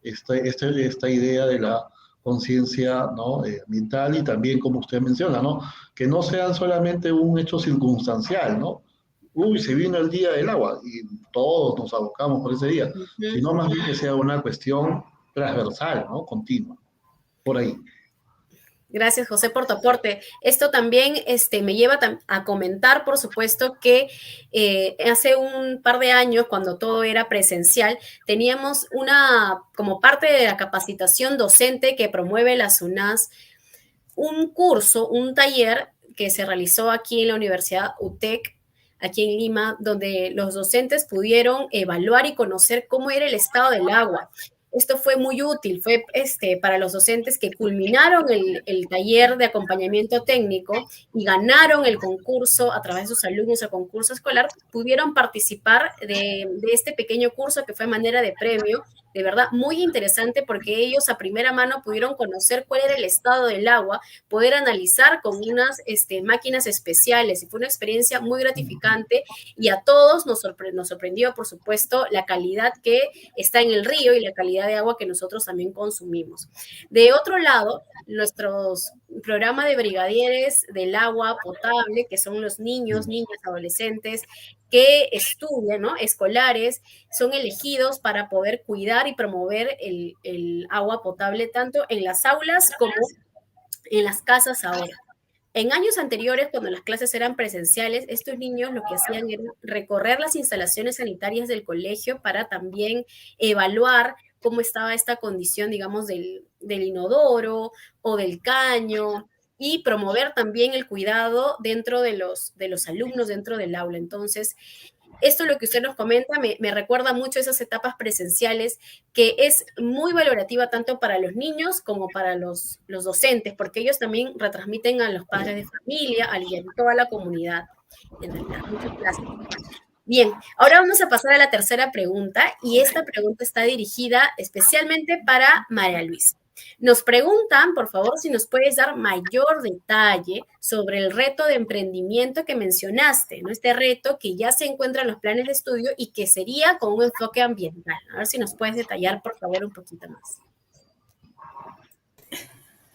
Esta idea de la conciencia, ¿no? Ambiental, y también, como usted menciona, ¿no? Que no sean solamente un hecho circunstancial, ¿no? Uy, se vino el día del agua y todos nos abocamos por ese día, Ujú. sino más bien que sea una cuestión transversal, ¿no? Continua, por ahí. Gracias, José, por tu aporte. Esto también me lleva a comentar, por supuesto, que hace un par de años, cuando todo era presencial, teníamos como parte de la capacitación docente que promueve la SUNAS, un curso, un taller que se realizó aquí en la Universidad UTEC, aquí en Lima, donde los docentes pudieron evaluar y conocer cómo era el estado del agua. Esto fue muy útil, fue para los docentes que culminaron el taller de acompañamiento técnico y ganaron el concurso a través de sus alumnos, el concurso escolar, pudieron participar de este pequeño curso que fue manera de premio, de verdad muy interesante porque ellos a primera mano pudieron conocer cuál era el estado del agua, poder analizar con unas máquinas especiales, y fue una experiencia muy gratificante, y a todos nos sorprendió, por supuesto, la calidad que está en el río y la calidad de agua que nosotros también consumimos. De otro lado, nuestros programa de brigadieres del agua potable, que son los niños, niñas, adolescentes que estudian, ¿no? Escolares, son elegidos para poder cuidar y promover el agua potable tanto en las aulas como en las casas ahora. En años anteriores, cuando las clases eran presenciales, estos niños lo que hacían era recorrer las instalaciones sanitarias del colegio para también evaluar cómo estaba esta condición, digamos, del inodoro o del caño, y promover también el cuidado dentro de los alumnos, dentro del aula. Entonces, esto lo que usted nos comenta me recuerda mucho esas etapas presenciales, que es muy valorativa tanto para los niños como para los docentes, porque ellos también retransmiten a los padres de familia, a toda la comunidad, en realidad. Muchas gracias. Bien, ahora vamos a pasar a la tercera pregunta, y esta pregunta está dirigida especialmente para María Luisa. Nos preguntan, por favor, si nos puedes dar mayor detalle sobre el reto de emprendimiento que mencionaste, ¿no? Este reto que ya se encuentra en los planes de estudio y que sería con un enfoque ambiental. A ver si nos puedes detallar, por favor, un poquito más.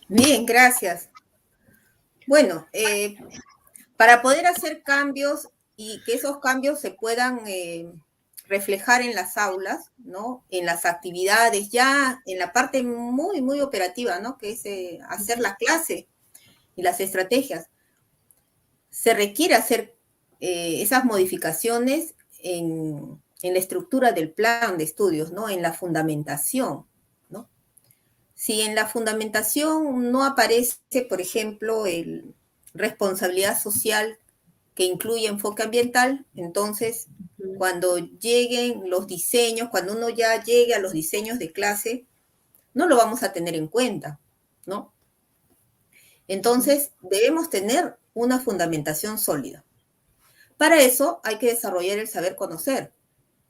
Bien, gracias. Bueno, para poder hacer cambios y que esos cambios se puedan reflejar en las aulas, ¿no? En las actividades, ya en la parte muy, muy operativa, ¿no? Que es hacer la clase y las estrategias. Se requiere hacer esas modificaciones en la estructura del plan de estudios, ¿no? En la fundamentación, ¿no? Si en la fundamentación no aparece, por ejemplo, responsabilidad social que incluye enfoque ambiental, entonces cuando lleguen los diseños, cuando uno ya llegue a los diseños de clase, no lo vamos a tener en cuenta, ¿no? Entonces debemos tener una fundamentación sólida. Para eso hay que desarrollar el saber conocer.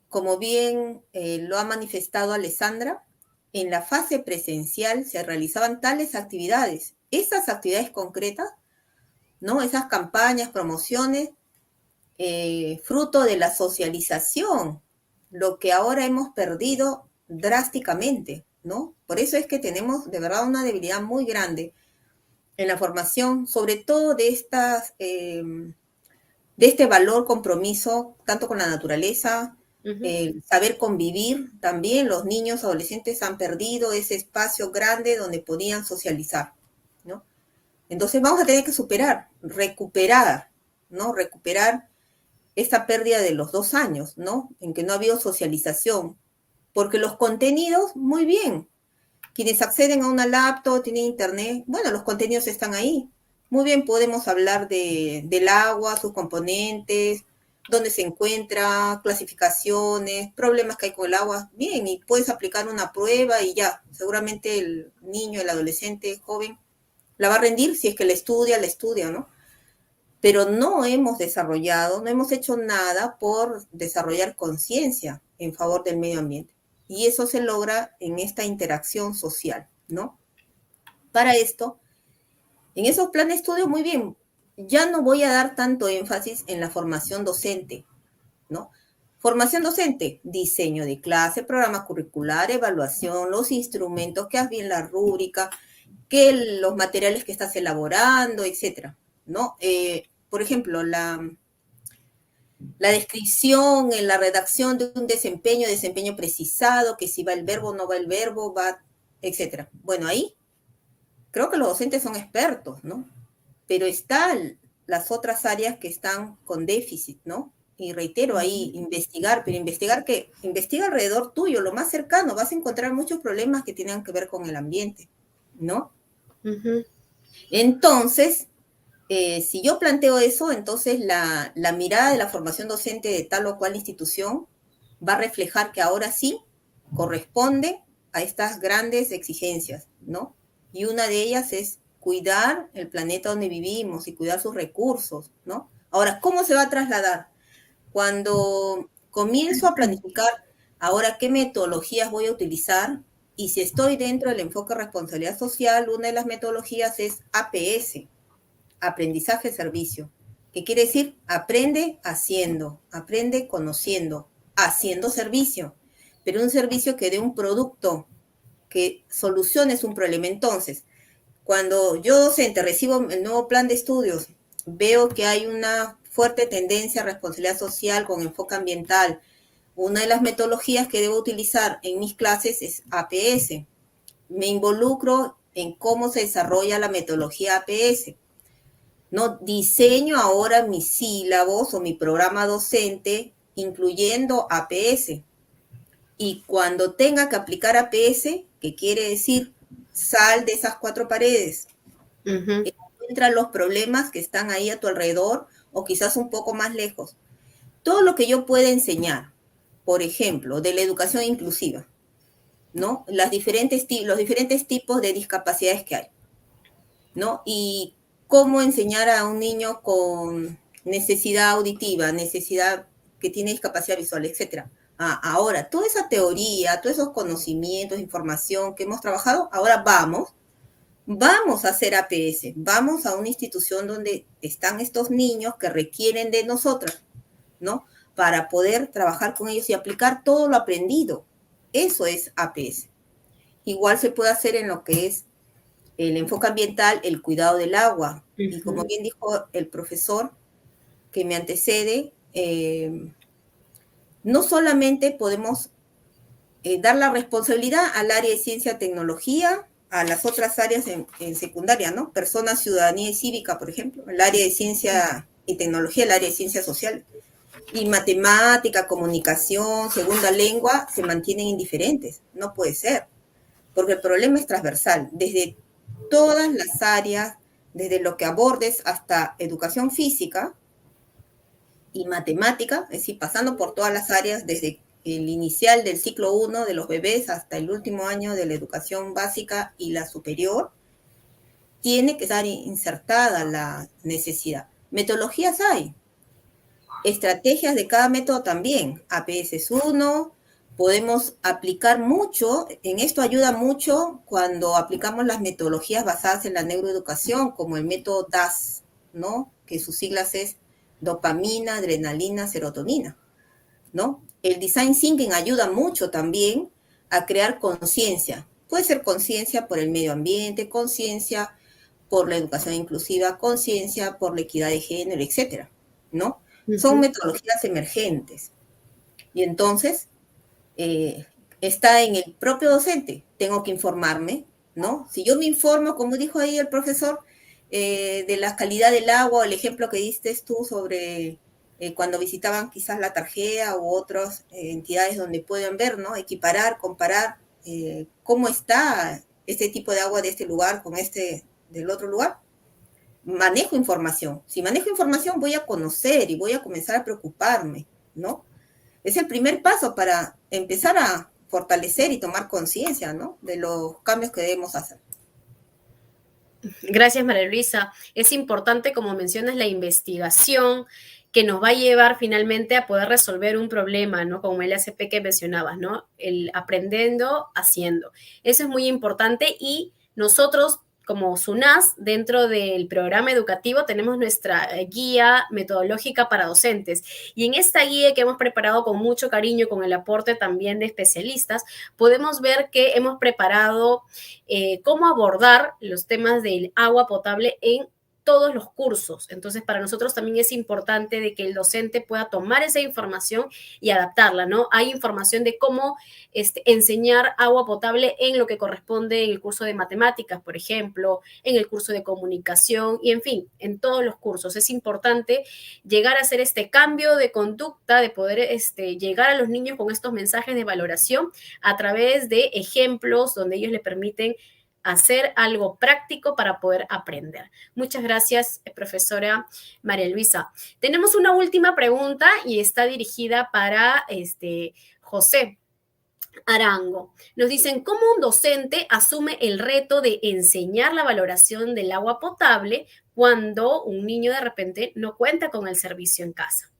Como bien lo ha manifestado Alessandra, en la fase presencial se realizaban tales actividades. Esas actividades concretas, ¿no? Esas campañas, promociones, fruto de la socialización, lo que ahora hemos perdido drásticamente, ¿no? Por eso es que tenemos de verdad una debilidad muy grande en la formación, sobre todo de este valor compromiso, tanto con la naturaleza, saber convivir. También los niños, adolescentes han perdido ese espacio grande donde podían socializar, ¿no? Entonces vamos a tener que recuperar, ¿no? Recuperar esta pérdida de los 2 años, ¿no? En que no ha habido socialización. Porque los contenidos, muy bien. Quienes acceden a una laptop, tienen internet, bueno, los contenidos están ahí. Muy bien, podemos hablar del agua, sus componentes, dónde se encuentra, clasificaciones, problemas que hay con el agua. Bien, y puedes aplicar una prueba y ya. Seguramente el niño, el adolescente, joven, la va a rendir si es que la estudia, ¿no? Pero no hemos desarrollado, no hemos hecho nada por desarrollar conciencia en favor del medio ambiente. y eso se logra en esta interacción social, ¿no? Para esto, en esos planes de estudio, muy bien, ya no voy a dar tanto énfasis en la formación docente, ¿no? Formación docente, diseño de clase, programa curricular, evaluación, los instrumentos, que haz bien la rúbrica, que los materiales que estás elaborando, etcétera, ¿no? Por ejemplo, la descripción en la redacción de un desempeño precisado, que si va el verbo, no va el verbo, va, etcétera. Bueno, ahí creo que los docentes son expertos, ¿no? Pero están las otras áreas que están con déficit, ¿no? Y reitero ahí, investigar, pero investiga alrededor tuyo, lo más cercano, vas a encontrar muchos problemas que tienen que ver con el ambiente, ¿no? Ujú. Entonces, si yo planteo eso, entonces la mirada de la formación docente de tal o cual institución va a reflejar que ahora sí corresponde a estas grandes exigencias, ¿no? Y una de ellas es cuidar el planeta donde vivimos y cuidar sus recursos, ¿no? Ahora, ¿cómo se va a trasladar? Cuando comienzo a planificar ahora qué metodologías voy a utilizar, y si estoy dentro del enfoque de responsabilidad social, una de las metodologías es APS, aprendizaje servicio, que quiere decir aprende haciendo, aprende conociendo, haciendo servicio, pero un servicio que dé un producto, que soluciones un problema. Entonces, cuando yo docente recibo el nuevo plan de estudios, veo que hay una fuerte tendencia a responsabilidad social con enfoque ambiental. Una de las metodologías que debo utilizar en mis clases es APS. Me involucro en cómo se desarrolla la metodología APS. No diseño ahora mis sílabos o mi programa docente incluyendo APS. Y cuando tenga que aplicar APS, que quiere decir sal de esas 4 paredes, Ujú. encuentra los problemas que están ahí a tu alrededor o quizás un poco más lejos. Todo lo que yo pueda enseñar, por ejemplo, de la educación inclusiva, ¿no? Los diferentes tipos de discapacidades que hay, ¿no? Y cómo enseñar a un niño con necesidad auditiva, necesidad que tiene discapacidad visual, etcétera. Ahora, toda esa teoría, todos esos conocimientos, información que hemos trabajado, ahora vamos a hacer APS, vamos a una institución donde están estos niños que requieren de nosotras, ¿no? Para poder trabajar con ellos y aplicar todo lo aprendido. Eso es APS. Igual se puede hacer en lo que es el enfoque ambiental, el cuidado del agua. Y como bien dijo el profesor que me antecede, no solamente podemos dar la responsabilidad al área de ciencia y tecnología, a las otras áreas en secundaria, ¿no? Personas, ciudadanía y cívica, por ejemplo, el área de ciencia y tecnología, el área de ciencias sociales. Y matemática, comunicación, segunda lengua, se mantienen indiferentes. No puede ser, porque el problema es transversal, desde todas las áreas, desde lo que abordes hasta educación física y matemática, es decir, pasando por todas las áreas, desde el inicial del ciclo 1 de los bebés hasta el último año de la educación básica y la superior, tiene que estar insertada la necesidad. Metodologías hay, estrategias de cada método también. APS es uno, podemos aplicar mucho, en esto ayuda mucho cuando aplicamos las metodologías basadas en la neuroeducación, como el método DAS, ¿no? Que sus siglas es dopamina, adrenalina, serotonina, ¿no? El design thinking ayuda mucho también a crear conciencia. Puede ser conciencia por el medio ambiente, conciencia por la educación inclusiva, conciencia por la equidad de género, etcétera, ¿no? Son metodologías emergentes. Y entonces, está en el propio docente. Tengo que informarme, ¿no? Si yo me informo, como dijo ahí el profesor, de la calidad del agua, o el ejemplo que diste tú sobre cuando visitaban quizás la Tarjea u otras entidades donde pueden ver, ¿no? Equiparar, comparar cómo está este tipo de agua de este lugar con este del otro lugar. Manejo información. Si manejo información, voy a conocer y voy a comenzar a preocuparme, ¿no? Es el primer paso para empezar a fortalecer y tomar conciencia, ¿no? De los cambios que debemos hacer. Gracias, María Luisa. Es importante, como mencionas, la investigación que nos va a llevar finalmente a poder resolver un problema, ¿no? Como el ACP que mencionabas, ¿no? El aprendiendo, haciendo. Eso es muy importante y nosotros como SUNAS, dentro del programa educativo, tenemos nuestra guía metodológica para docentes. Y en esta guía que hemos preparado con mucho cariño, con el aporte también de especialistas, podemos ver que hemos preparado cómo abordar los temas del agua potable en todos los cursos. Entonces, para nosotros también es importante de que el docente pueda tomar esa información y adaptarla, ¿no? Hay información de cómo enseñar agua potable en lo que corresponde en el curso de matemáticas, por ejemplo, en el curso de comunicación y, en fin, en todos los cursos. Es importante llegar a hacer este cambio de conducta, de poder llegar a los niños con estos mensajes de valoración a través de ejemplos donde ellos le permiten hacer algo práctico para poder aprender. Muchas gracias, profesora María Luisa. Tenemos una última pregunta y está dirigida para José Arango. Nos dicen, ¿cómo un docente asume el reto de enseñar la valoración del agua potable cuando un niño de repente no cuenta con el servicio en casa?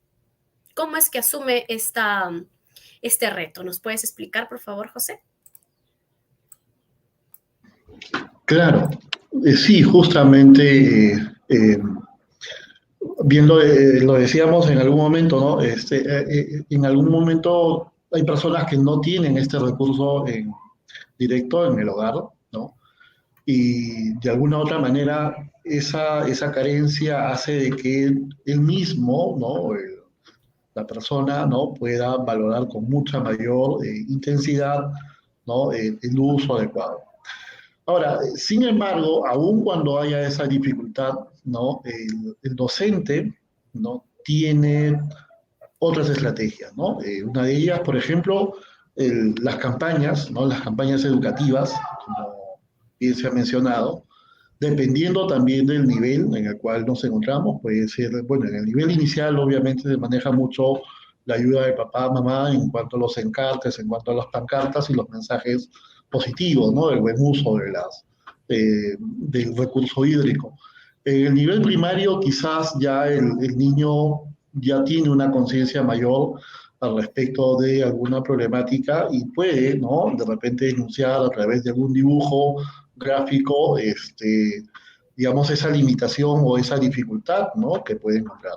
¿Cómo es que asume este reto? ¿Nos puedes explicar, por favor, José? Claro, sí, justamente, bien lo decíamos en algún momento, ¿no? En algún momento hay personas que no tienen este recurso directo en el hogar, ¿no? Y de alguna u otra manera esa carencia hace de que él mismo, ¿no? La persona, ¿no? Pueda valorar con mucha mayor intensidad, ¿no? El uso adecuado. Ahora, sin embargo, aun cuando haya esa dificultad, ¿no? El docente, ¿no? Tiene otras estrategias, ¿no? Una de ellas, por ejemplo, las campañas, ¿no? Las campañas educativas, como bien se ha mencionado, dependiendo también del nivel en el cual nos encontramos, puede ser, bueno, en el nivel inicial obviamente se maneja mucho la ayuda de papá, mamá en cuanto a los encartes, en cuanto a las pancartas y los mensajes positivos, ¿no? El buen uso del recurso hídrico. En el nivel primario quizás ya el niño ya tiene una conciencia mayor al respecto de alguna problemática y puede, ¿no? De repente denunciar a través de algún dibujo gráfico, digamos, esa limitación o esa dificultad, ¿no? Que puede encontrar.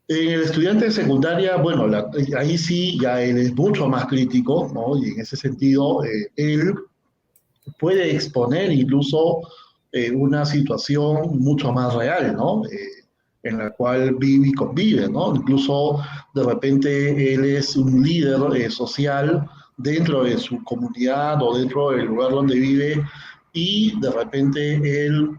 En el estudiante de secundaria, bueno, ahí sí ya él es mucho más crítico, ¿no? Y en ese sentido, él puede exponer incluso una situación mucho más real, ¿no? En la cual vive y convive, ¿no? Incluso de repente él es un líder social dentro de su comunidad o dentro del lugar donde vive y de repente él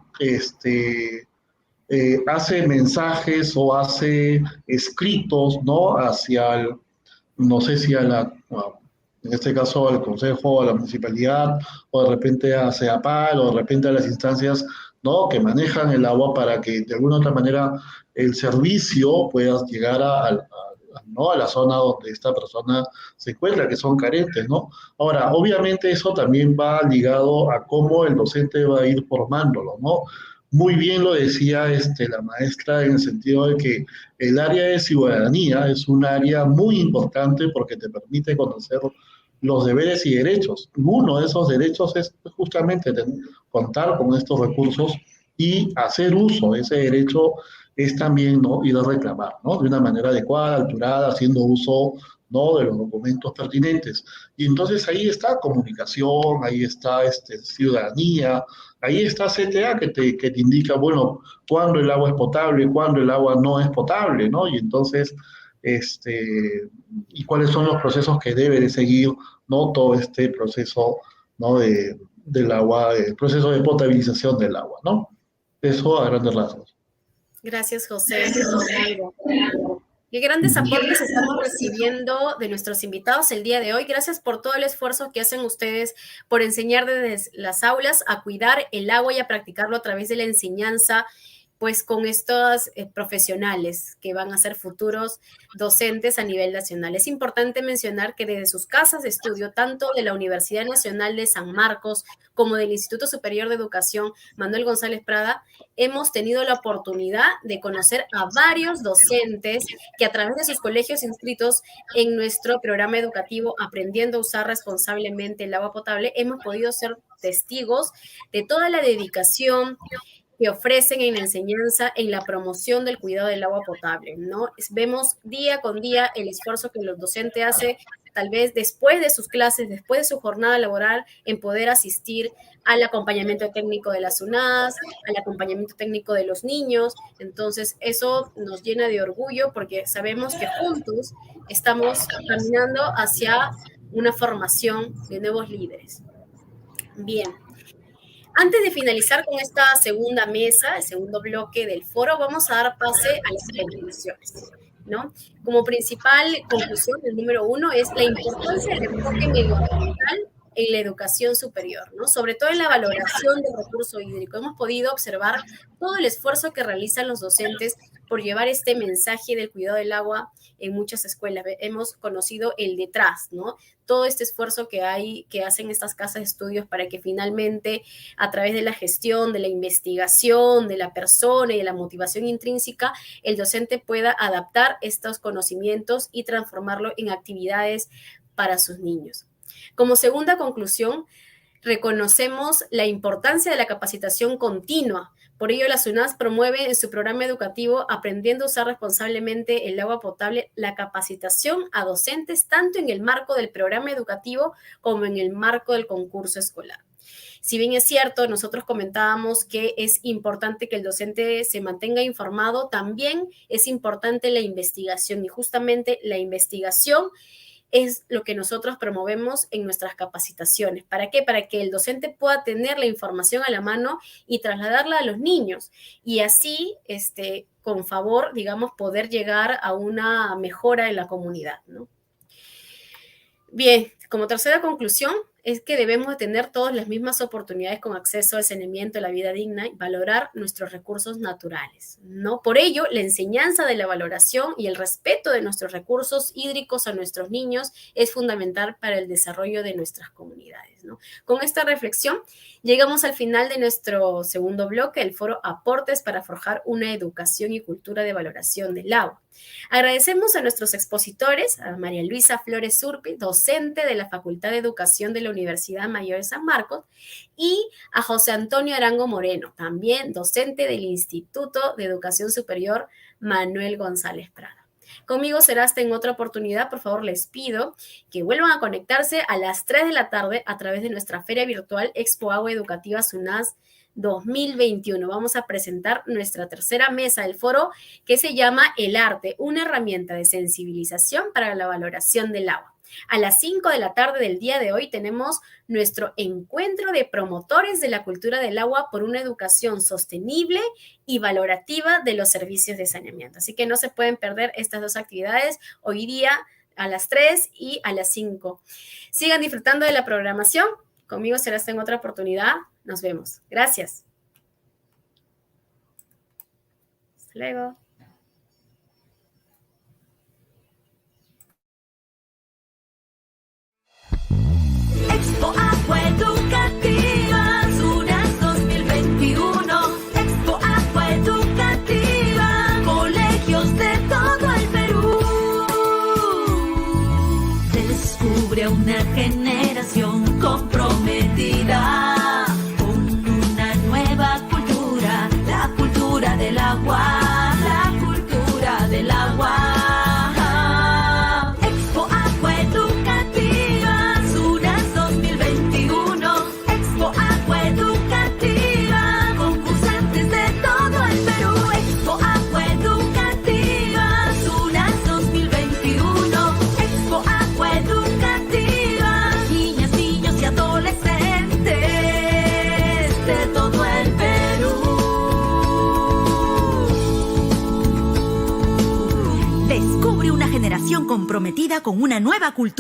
hace mensajes o hace escritos, ¿no? No sé si en este caso al consejo, a la municipalidad, o de repente a CEAPAL, o de repente a las instancias, ¿no? Que manejan el agua para que de alguna u otra manera el servicio pueda llegar ¿no? A la zona donde esta persona se encuentra, que son carentes, ¿no? Ahora, obviamente eso también va ligado a cómo el docente va a ir formándolo, ¿no? Muy bien lo decía la maestra en el sentido de que el área de ciudadanía es un área muy importante porque te permite conocer los deberes y derechos. Uno de esos derechos es justamente contar con estos recursos y hacer uso de ese derecho es también, ¿no? Ir a reclamar, ¿no? De una manera adecuada, alturada, haciendo uso, ¿no? De los documentos pertinentes. Y entonces ahí está comunicación, ahí está ciudadanía, ahí está CTA que te indica, bueno, cuándo el agua es potable, cuándo el agua no es potable, ¿no? Y entonces, y cuáles son los procesos que debe de seguir, ¿no? Todo este proceso, ¿no? Del agua, el proceso de potabilización del agua, ¿no? Eso a grandes rasgos. Gracias, José. Qué grandes aportes estamos recibiendo de nuestros invitados el día de hoy. Gracias por todo el esfuerzo que hacen ustedes por enseñar desde las aulas a cuidar el agua y a practicarlo a través de la enseñanza pues con estos profesionales que van a ser futuros docentes a nivel nacional. Es importante mencionar que desde sus casas de estudio, tanto de la Universidad Nacional de San Marcos como del Instituto Superior de Educación Manuel González Prada, hemos tenido la oportunidad de conocer a varios docentes que a través de sus colegios inscritos en nuestro programa educativo Aprendiendo a usar responsablemente el agua potable, hemos podido ser testigos de toda la dedicación que ofrecen en la enseñanza, en la promoción del cuidado del agua potable, ¿no? Vemos día con día el esfuerzo que los docentes hacen, tal vez después de sus clases, después de su jornada laboral, en poder asistir al acompañamiento técnico de las UNAS, al acompañamiento técnico de los niños. Entonces, eso nos llena de orgullo porque sabemos que juntos estamos caminando hacia una formación de nuevos líderes. Bien. Antes de finalizar con esta segunda mesa, el segundo bloque del foro, vamos a dar pase a las conclusiones, ¿no? Como principal conclusión, el número 1 es la importancia del enfoque medioambiental en la educación superior, ¿no? Sobre todo en la valoración del recurso hídrico. Hemos podido observar todo el esfuerzo que realizan los docentes por llevar este mensaje del cuidado del agua en muchas escuelas. Hemos conocido el detrás, ¿no? Todo este esfuerzo que hacen estas casas de estudios para que finalmente, a través de la gestión, de la investigación, de la persona y de la motivación intrínseca, el docente pueda adaptar estos conocimientos y transformarlo en actividades para sus niños. Como segunda conclusión, reconocemos la importancia de la capacitación continua. Por ello, la SUNAS promueve en su programa educativo Aprendiendo a usar responsablemente el agua potable la capacitación a docentes tanto en el marco del programa educativo como en el marco del concurso escolar. Si bien es cierto, nosotros comentábamos que es importante que el docente se mantenga informado, también es importante la investigación y justamente la investigación es lo que nosotros promovemos en nuestras capacitaciones. ¿Para qué? Para que el docente pueda tener la información a la mano y trasladarla a los niños y así, con favor, digamos, poder llegar a una mejora en la comunidad, ¿no? Bien, como tercera conclusión, es que debemos de tener todas las mismas oportunidades con acceso al saneamiento, a la vida digna y valorar nuestros recursos naturales, ¿no? Por ello, la enseñanza de la valoración y el respeto de nuestros recursos hídricos a nuestros niños es fundamental para el desarrollo de nuestras comunidades, ¿no? Con esta reflexión, llegamos al final de nuestro segundo bloque, el foro Aportes para forjar una educación y cultura de valoración del agua. Agradecemos a nuestros expositores, a María Luisa Flores Urpi, docente de la Facultad de Educación de la Universidad Mayor de San Marcos, y a José Antonio Arango Moreno, también docente del Instituto de Educación Superior Manuel González Prada. Conmigo será hasta en otra oportunidad. Por favor, les pido que vuelvan a conectarse a las 3 de la tarde a través de nuestra feria virtual Expo Agua Educativa SUNAS 2021. Vamos a presentar nuestra tercera mesa del foro que se llama El arte, una herramienta de sensibilización para la valoración del agua. A las 5 de la tarde del día de hoy tenemos nuestro encuentro de promotores de la cultura del agua por una educación sostenible y valorativa de los servicios de saneamiento. Así que no se pueden perder estas dos actividades hoy día a las 3 y a las 5. Sigan disfrutando de la programación. Conmigo será hasta en otra oportunidad. Nos vemos. Gracias. Hasta luego. Expo Agua Educativa, SUNAS 2021. Expo Agua Educativa, colegios de todo el Perú. Descubre una generación comprometida con una nueva cultura, la cultura del agua, la cultura del agua. Comprometida con una nueva cultura.